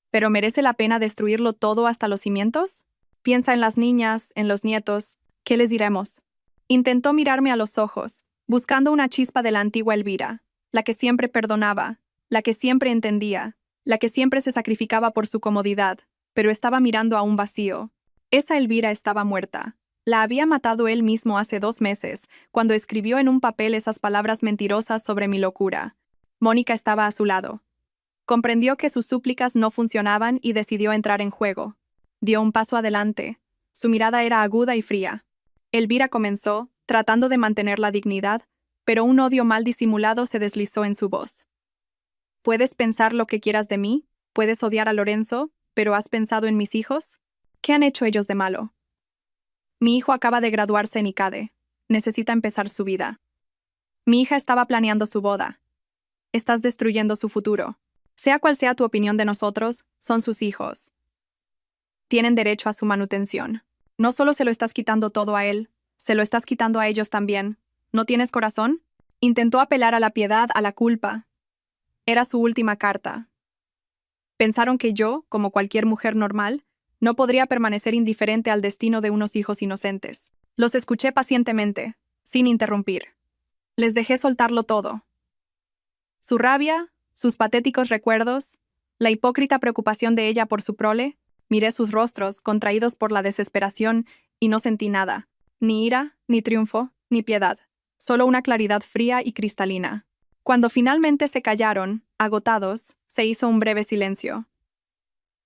¿Pero merece la pena destruirlo todo hasta los cimientos? Piensa en las niñas, en los nietos. ¿Qué les diremos? Intentó mirarme a los ojos, buscando una chispa de la antigua Elvira, la que siempre perdonaba, la que siempre entendía, la que siempre se sacrificaba por su comodidad, pero estaba mirando a un vacío. Esa Elvira estaba muerta. La había matado él mismo hace 2 meses, cuando escribió en un papel esas palabras mentirosas sobre mi locura. Mónica estaba a su lado. Comprendió que sus súplicas no funcionaban y decidió entrar en juego. Dio un paso adelante. Su mirada era aguda y fría. Elvira comenzó, tratando de mantener la dignidad, pero un odio mal disimulado se deslizó en su voz. ¿Puedes pensar lo que quieras de mí? ¿Puedes odiar a Lorenzo? ¿Pero has pensado en mis hijos? ¿Qué han hecho ellos de malo? Mi hijo acaba de graduarse en ICADE. Necesita empezar su vida. Mi hija estaba planeando su boda. Estás destruyendo su futuro. Sea cual sea tu opinión de nosotros, son sus hijos. Tienen derecho a su manutención. No solo se lo estás quitando todo a él, se lo estás quitando a ellos también. ¿No tienes corazón? Intentó apelar a la piedad, a la culpa. Era su última carta. Pensaron que yo, como cualquier mujer normal, no podría permanecer indiferente al destino de unos hijos inocentes. Los escuché pacientemente, sin interrumpir. Les dejé soltarlo todo. Su rabia, sus patéticos recuerdos, la hipócrita preocupación de ella por su prole. Miré sus rostros, contraídos por la desesperación, y no sentí nada. Ni ira, ni triunfo, ni piedad. Solo una claridad fría y cristalina. Cuando finalmente se callaron, agotados, se hizo un breve silencio.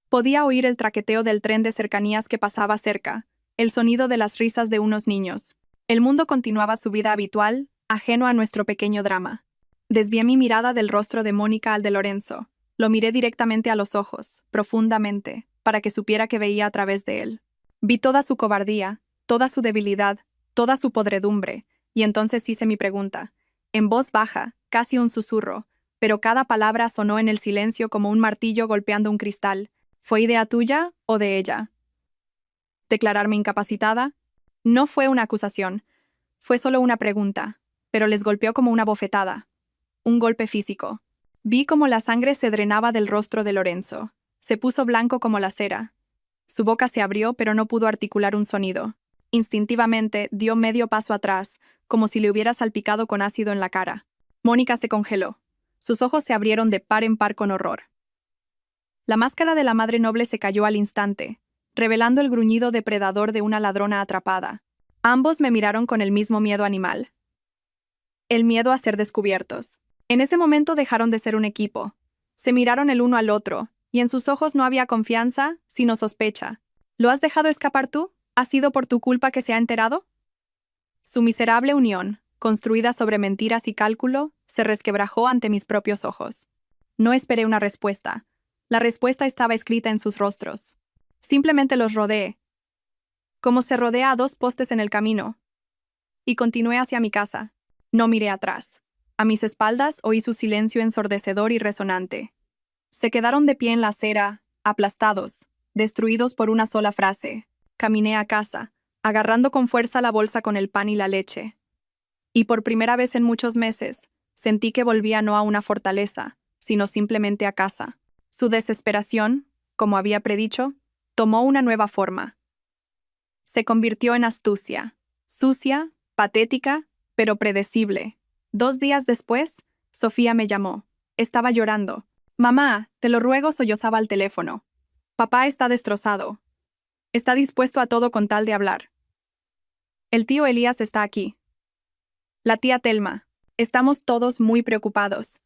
Podía oír el traqueteo del tren de cercanías que pasaba cerca, el sonido de las risas de unos niños. El mundo continuaba su vida habitual, ajeno a nuestro pequeño drama. Desvié mi mirada del rostro de Mónica al de Lorenzo. Lo miré directamente a los ojos, profundamente, para que supiera que veía a través de él. Vi toda su cobardía, toda su debilidad, toda su podredumbre, y entonces hice mi pregunta, en voz baja, casi un susurro, pero cada palabra sonó en el silencio como un martillo golpeando un cristal. ¿Fue idea tuya o de ella? ¿Declararme incapacitada? No fue una acusación, fue solo una pregunta, pero les golpeó como una bofetada. Un golpe físico. Vi cómo la sangre se drenaba del rostro de Lorenzo. Se puso blanco como la cera. Su boca se abrió, pero no pudo articular un sonido. Instintivamente dio medio paso atrás, como si le hubiera salpicado con ácido en la cara. Mónica se congeló. Sus ojos se abrieron de par en par con horror. La máscara de la madre noble se cayó al instante, revelando el gruñido depredador de una ladrona atrapada. Ambos me miraron con el mismo miedo animal. El miedo a ser descubiertos. En ese momento dejaron de ser un equipo. Se miraron el uno al otro, y en sus ojos no había confianza, sino sospecha. ¿Lo has dejado escapar tú? ¿Ha sido por tu culpa que se ha enterado? Su miserable unión, construida sobre mentiras y cálculo, se resquebrajó ante mis propios ojos. No esperé una respuesta. La respuesta estaba escrita en sus rostros. Simplemente los rodeé, como se rodea a 2 postes en el camino, y continué hacia mi casa. No miré atrás. A mis espaldas oí su silencio ensordecedor y resonante. Se quedaron de pie en la acera, aplastados, destruidos por una sola frase. Caminé a casa, agarrando con fuerza la bolsa con el pan y la leche. Y por primera vez en muchos meses, sentí que volvía no a una fortaleza, sino simplemente a casa. Su desesperación, como había predicho, tomó una nueva forma. Se convirtió en astucia, sucia, patética, pero predecible. 2 días después, Sofía me llamó. Estaba llorando. «Mamá, te lo ruego», sollozaba al teléfono. «Papá está destrozado. Está dispuesto a todo con tal de hablar. El tío Elías está aquí. La tía Telma. Estamos todos muy preocupados.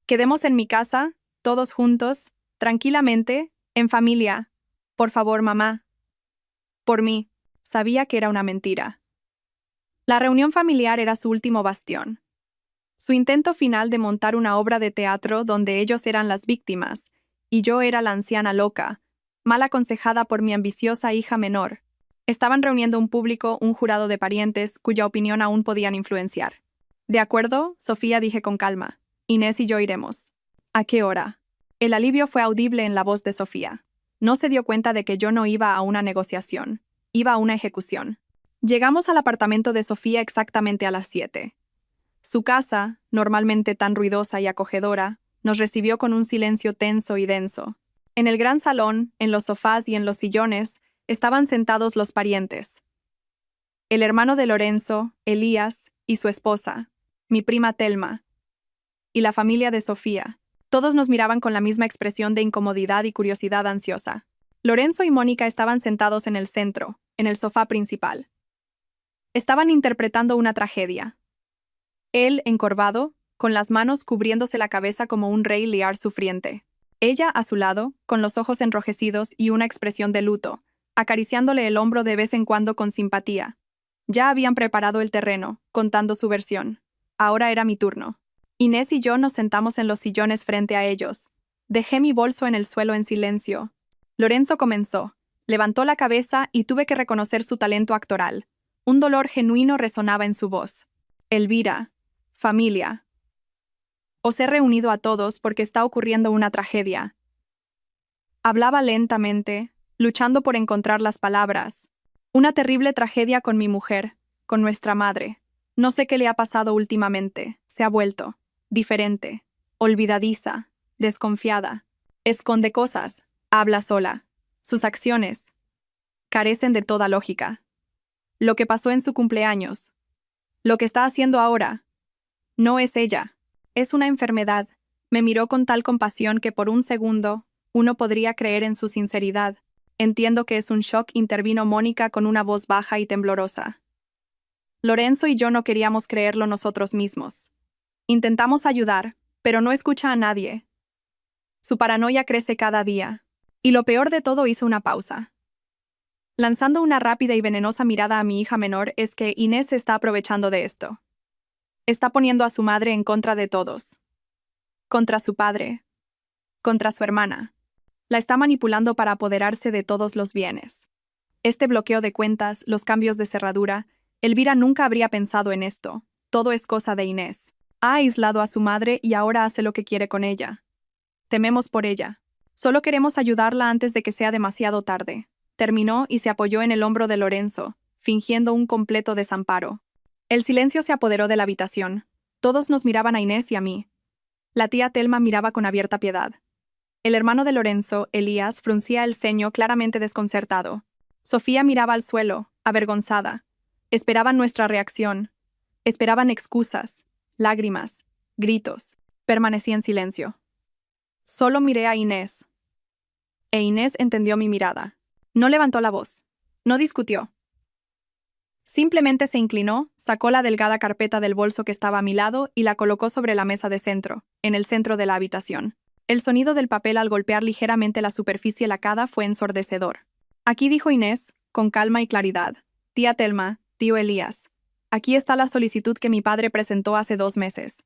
Quedemos en mi casa, todos juntos, tranquilamente, en familia. Por favor, mamá». Por mí. Sabía que era una mentira. La reunión familiar era su último bastión. Su intento final de montar una obra de teatro donde ellos eran las víctimas, y yo era la anciana loca, mal aconsejada por mi ambiciosa hija menor. Estaban reuniendo un público, un jurado de parientes, cuya opinión aún podían influenciar. «De acuerdo», Sofía, dije con calma. «Inés y yo iremos». «¿A qué hora?» El alivio fue audible en la voz de Sofía. No se dio cuenta de que yo no iba a una negociación, iba a una ejecución. Llegamos al apartamento de Sofía exactamente a las 7. Su casa, normalmente tan ruidosa y acogedora, nos recibió con un silencio tenso y denso. En el gran salón, en los sofás y en los sillones, estaban sentados los parientes. El hermano de Lorenzo, Elías, y su esposa, mi prima Telma, y la familia de Sofía. Todos nos miraban con la misma expresión de incomodidad y curiosidad ansiosa. Lorenzo y Mónica estaban sentados en el centro, en el sofá principal. Estaban interpretando una tragedia. Él, encorvado, con las manos cubriéndose la cabeza como un rey Lear sufriente. Ella, a su lado, con los ojos enrojecidos y una expresión de luto, acariciándole el hombro de vez en cuando con simpatía. Ya habían preparado el terreno, contando su versión. Ahora era mi turno. Inés y yo nos sentamos en los sillones frente a ellos. Dejé mi bolso en el suelo en silencio. Lorenzo comenzó. Levantó la cabeza y tuve que reconocer su talento actoral. Un dolor genuino resonaba en su voz. «Elvira, familia. Os he reunido a todos porque está ocurriendo una tragedia». Hablaba lentamente, luchando por encontrar las palabras. «Una terrible tragedia con mi mujer, con nuestra madre. No sé qué le ha pasado últimamente. Se ha vuelto diferente, olvidadiza, desconfiada. Esconde cosas, habla sola. Sus acciones carecen de toda lógica. Lo que pasó en su cumpleaños, lo que está haciendo ahora, no es ella. Es una enfermedad». Me miró con tal compasión que por un segundo uno podría creer en su sinceridad. «Entiendo que es un shock», intervino Mónica con una voz baja y temblorosa. Lorenzo y yo no queríamos creerlo nosotros mismos. Intentamos ayudar, pero no escucha a nadie. Su paranoia crece cada día. Y lo peor de todo, hizo una pausa. Lanzando una rápida y venenosa mirada a mi hija menor, es que Inés se está aprovechando de esto. Está poniendo a su madre en contra de todos. Contra su padre. Contra su hermana. La está manipulando para apoderarse de todos los bienes. Este bloqueo de cuentas, los cambios de cerradura, Elvira nunca habría pensado en esto. Todo es cosa de Inés. Ha aislado a su madre y ahora hace lo que quiere con ella. Tememos por ella. Solo queremos ayudarla antes de que sea demasiado tarde. Terminó y se apoyó en el hombro de Lorenzo, fingiendo un completo desamparo. El silencio se apoderó de la habitación. Todos nos miraban a Inés y a mí. La tía Telma miraba con abierta piedad. El hermano de Lorenzo, Elías, fruncía el ceño claramente desconcertado. Sofía miraba al suelo, avergonzada. Esperaban nuestra reacción. Esperaban excusas, lágrimas, gritos. Permanecí en silencio. Solo miré a Inés. E Inés entendió mi mirada. No levantó la voz. No discutió. Simplemente se inclinó, sacó la delgada carpeta del bolso que estaba a mi lado y la colocó sobre la mesa de centro, en el centro de la habitación. El sonido del papel al golpear ligeramente la superficie lacada fue ensordecedor. «Aquí», dijo Inés, con calma y claridad. «Tía Telma, tío Elías. Aquí está la solicitud que mi padre presentó hace 2 meses.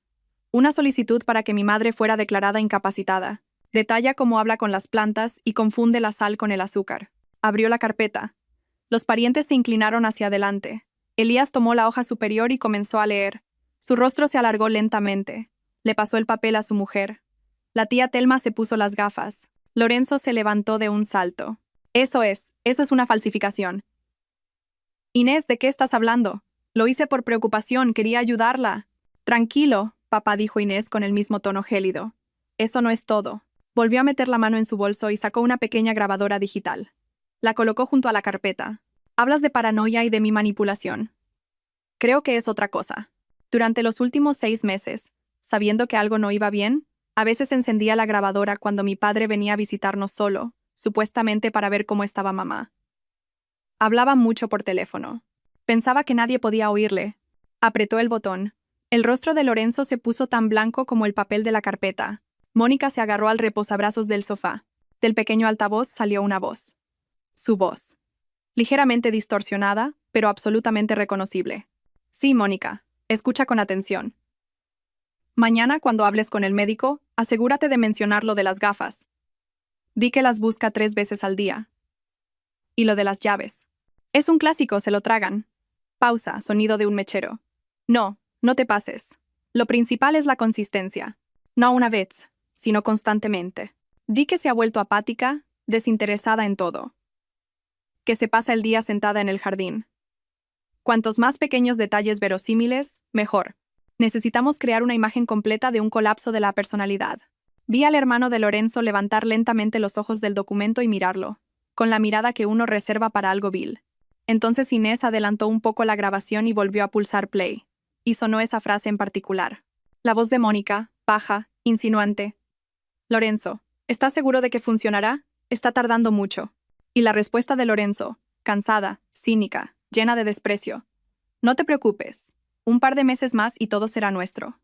Una solicitud para que mi madre fuera declarada incapacitada. Detalla cómo habla con las plantas y confunde la sal con el azúcar». Abrió la carpeta. Los parientes se inclinaron hacia adelante. Elías tomó la hoja superior y comenzó a leer. Su rostro se alargó lentamente. Le pasó el papel a su mujer. La tía Telma se puso las gafas. Lorenzo se levantó de un salto. Eso es una falsificación». «Inés, ¿de qué estás hablando? Lo hice por preocupación, quería ayudarla». «Tranquilo», papá, dijo Inés con el mismo tono gélido. Eso no es todo. Volvió a meter la mano en su bolso y sacó una pequeña grabadora digital. La colocó junto a la carpeta. Hablas de paranoia y de mi manipulación. Creo que es otra cosa. Durante los últimos 6 meses, sabiendo que algo no iba bien, a veces encendía la grabadora cuando mi padre venía a visitarnos solo, supuestamente para ver cómo estaba mamá. Hablaba mucho por teléfono. Pensaba que nadie podía oírle. Apretó el botón. El rostro de Lorenzo se puso tan blanco como el papel de la carpeta. Mónica se agarró al reposabrazos del sofá. Del pequeño altavoz salió una voz. Su voz. Ligeramente distorsionada, pero absolutamente reconocible. Sí, Mónica. Escucha con atención. Mañana, cuando hables con el médico, asegúrate de mencionar lo de las gafas. Di que las busca 3 veces al día. Y lo de las llaves. Es un clásico, se lo tragan. Pausa, sonido de un mechero. No, no te pases. Lo principal es la consistencia. No una vez, sino constantemente. Di que se ha vuelto apática, desinteresada en todo. Que se pasa el día sentada en el jardín. Cuantos más pequeños detalles verosímiles, mejor. Necesitamos crear una imagen completa de un colapso de la personalidad. Vi al hermano de Lorenzo levantar lentamente los ojos del documento y mirarlo, con la mirada que uno reserva para algo vil. Entonces Inés adelantó un poco la grabación y volvió a pulsar play. Y sonó esa frase en particular. La voz de Mónica, baja, insinuante. Lorenzo, ¿estás seguro de que funcionará? Está tardando mucho. Y la respuesta de Lorenzo, cansada, cínica, llena de desprecio. No te preocupes. Un par de meses más y todo será nuestro.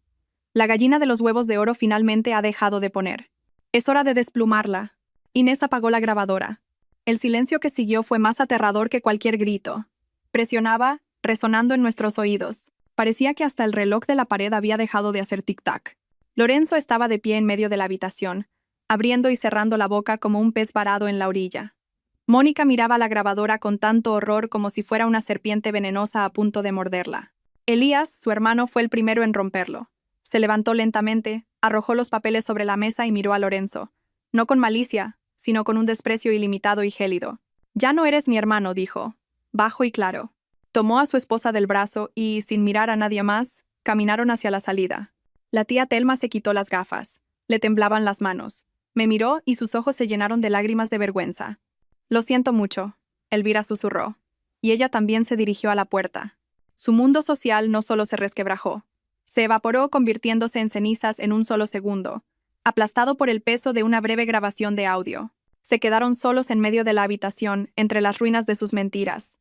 La gallina de los huevos de oro finalmente ha dejado de poner. Es hora de desplumarla. Inés apagó la grabadora. El silencio que siguió fue más aterrador que cualquier grito. Presionaba, resonando en nuestros oídos. Parecía que hasta el reloj de la pared había dejado de hacer tic-tac. Lorenzo estaba de pie en medio de la habitación, abriendo y cerrando la boca como un pez varado en la orilla. Mónica miraba la grabadora con tanto horror como si fuera una serpiente venenosa a punto de morderla. Elías, su hermano, fue el primero en romperlo. Se levantó lentamente, arrojó los papeles sobre la mesa y miró a Lorenzo. No con malicia, sino con un desprecio ilimitado y gélido. «Ya no eres mi hermano», dijo, bajo y claro. Tomó a su esposa del brazo y, sin mirar a nadie más, caminaron hacia la salida. La tía Telma se quitó las gafas. Le temblaban las manos. Me miró y sus ojos se llenaron de lágrimas de vergüenza. «Lo siento mucho», Elvira susurró. Y ella también se dirigió a la puerta. Su mundo social no solo se resquebrajó. Se evaporó convirtiéndose en cenizas en un solo segundo, aplastado por el peso de una breve grabación de audio. Se quedaron solos en medio de la habitación, entre las ruinas de sus mentiras.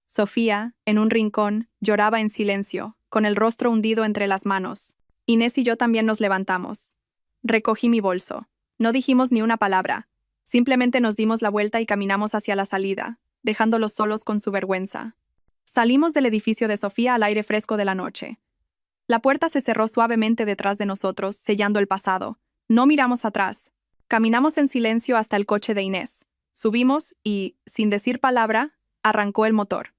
Sofía, en un rincón, lloraba en silencio, con el rostro hundido entre las manos. Inés y yo también nos levantamos. Recogí mi bolso. No dijimos ni una palabra. Simplemente nos dimos la vuelta y caminamos hacia la salida, dejándolos solos con su vergüenza. Salimos del edificio de Sofía al aire fresco de la noche. La puerta se cerró suavemente detrás de nosotros, sellando el pasado. No miramos atrás. Caminamos en silencio hasta el coche de Inés. Subimos y, sin decir palabra, arrancó el motor.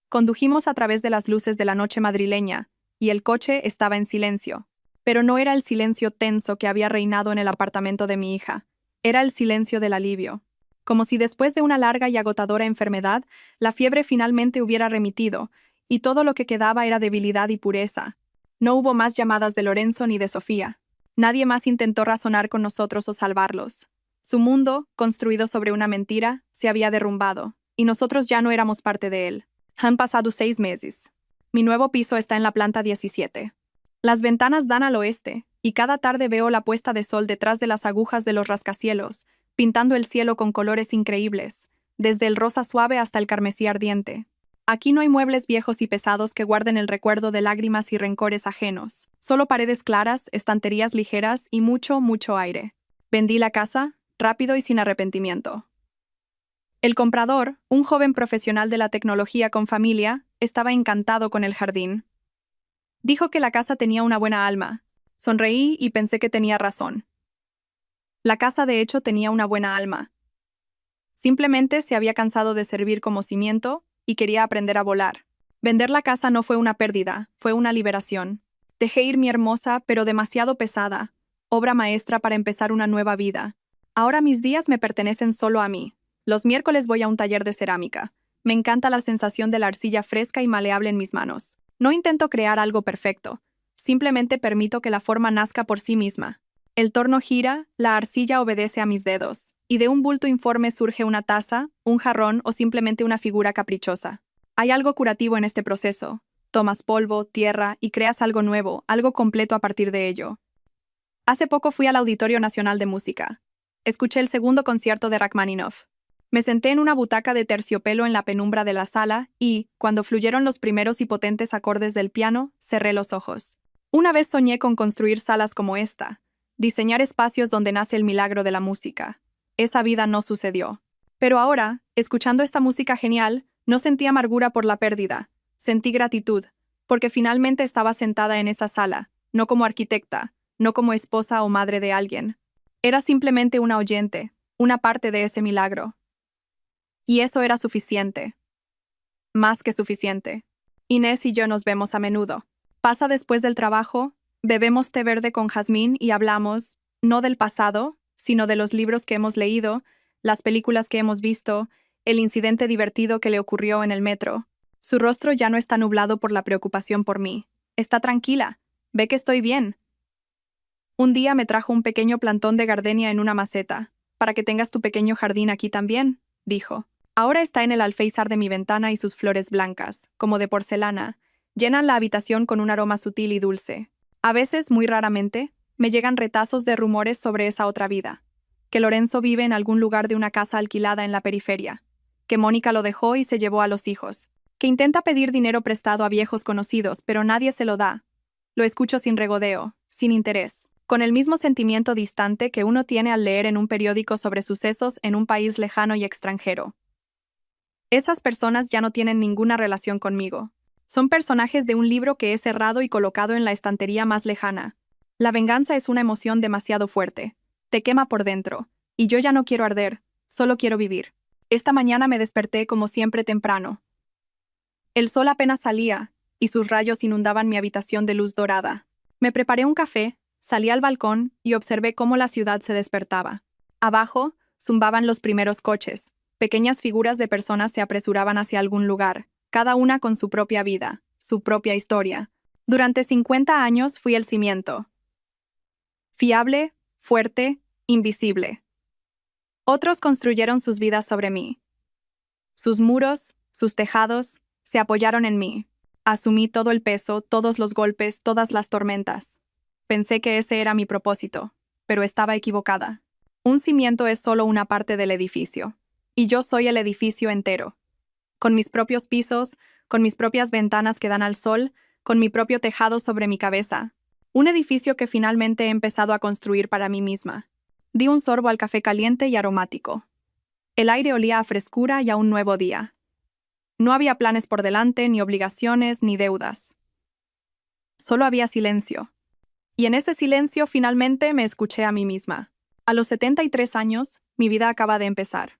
Condujimos a través de las luces de la noche madrileña, y el coche estaba en silencio. Pero no era el silencio tenso que había reinado en el apartamento de mi hija. Era el silencio del alivio. Como si después de una larga y agotadora enfermedad, la fiebre finalmente hubiera remitido, y todo lo que quedaba era debilidad y pureza. No hubo más llamadas de Lorenzo ni de Sofía. Nadie más intentó razonar con nosotros o salvarlos. Su mundo, construido sobre una mentira, se había derrumbado, y nosotros ya no éramos parte de él. Han pasado 6 meses. Mi nuevo piso está en la planta 17. Las ventanas dan al oeste, y cada tarde veo la puesta de sol detrás de las agujas de los rascacielos, pintando el cielo con colores increíbles, desde el rosa suave hasta el carmesí ardiente. Aquí no hay muebles viejos y pesados que guarden el recuerdo de lágrimas y rencores ajenos. Solo paredes claras, estanterías ligeras y mucho, mucho aire. Vendí la casa, rápido y sin arrepentimiento. El comprador, un joven profesional de la tecnología con familia, estaba encantado con el jardín. Dijo que la casa tenía una buena alma. Sonreí y pensé que tenía razón. La casa de hecho tenía una buena alma. Simplemente se había cansado de servir como cimiento y quería aprender a volar. Vender la casa no fue una pérdida, fue una liberación. Dejé ir mi hermosa, pero demasiado pesada, obra maestra para empezar una nueva vida. Ahora mis días me pertenecen solo a mí. Los miércoles voy a un taller de cerámica. Me encanta la sensación de la arcilla fresca y maleable en mis manos. No intento crear algo perfecto. Simplemente permito que la forma nazca por sí misma. El torno gira, la arcilla obedece a mis dedos, y de un bulto informe surge una taza, un jarrón o simplemente una figura caprichosa. Hay algo curativo en este proceso. Tomas polvo, tierra y creas algo nuevo, algo completo a partir de ello. Hace poco fui al Auditorio Nacional de Música. Escuché el segundo concierto de Rachmaninoff. Me senté en una butaca de terciopelo en la penumbra de la sala y, cuando fluyeron los primeros y potentes acordes del piano, cerré los ojos. Una vez soñé con construir salas como esta, diseñar espacios donde nace el milagro de la música. Esa vida no sucedió. Pero ahora, escuchando esta música genial, no sentí amargura por la pérdida. Sentí gratitud, porque finalmente estaba sentada en esa sala, no como arquitecta, no como esposa o madre de alguien. Era simplemente una oyente, una parte de ese milagro. Y eso era suficiente. Más que suficiente. Inés y yo nos vemos a menudo. Pasa después del trabajo, bebemos té verde con jazmín y hablamos, no del pasado, sino de los libros que hemos leído, las películas que hemos visto, el incidente divertido que le ocurrió en el metro. Su rostro ya no está nublado por la preocupación por mí. Está tranquila. Ve que estoy bien. Un día me trajo un pequeño plantón de gardenia en una maceta. Para que tengas tu pequeño jardín aquí también, dijo. Ahora está en el alféizar de mi ventana y sus flores blancas, como de porcelana, llenan la habitación con un aroma sutil y dulce. A veces, muy raramente, me llegan retazos de rumores sobre esa otra vida. Que Lorenzo vive en algún lugar de una casa alquilada en la periferia. Que Mónica lo dejó y se llevó a los hijos. Que intenta pedir dinero prestado a viejos conocidos, pero nadie se lo da. Lo escucho sin regodeo, sin interés, con el mismo sentimiento distante que uno tiene al leer en un periódico sobre sucesos en un país lejano y extranjero. Esas personas ya no tienen ninguna relación conmigo. Son personajes de un libro que he cerrado y colocado en la estantería más lejana. La venganza es una emoción demasiado fuerte. Te quema por dentro. Y yo ya no quiero arder, solo quiero vivir. Esta mañana me desperté como siempre temprano. El sol apenas salía, y sus rayos inundaban mi habitación de luz dorada. Me preparé un café, salí al balcón y observé cómo la ciudad se despertaba. Abajo, zumbaban los primeros coches. Pequeñas figuras de personas se apresuraban hacia algún lugar, cada una con su propia vida, su propia historia. Durante 50 años fui el cimiento. Fiable, fuerte, invisible. Otros construyeron sus vidas sobre mí. Sus muros, sus tejados, se apoyaron en mí. Asumí todo el peso, todos los golpes, todas las tormentas. Pensé que ese era mi propósito, pero estaba equivocada. Un cimiento es solo una parte del edificio. Y yo soy el edificio entero. Con mis propios pisos, con mis propias ventanas que dan al sol, con mi propio tejado sobre mi cabeza. Un edificio que finalmente he empezado a construir para mí misma. Di un sorbo al café caliente y aromático. El aire olía a frescura y a un nuevo día. No había planes por delante, ni obligaciones, ni deudas. Solo había silencio. Y en ese silencio finalmente me escuché a mí misma. A los 73 años, mi vida acaba de empezar.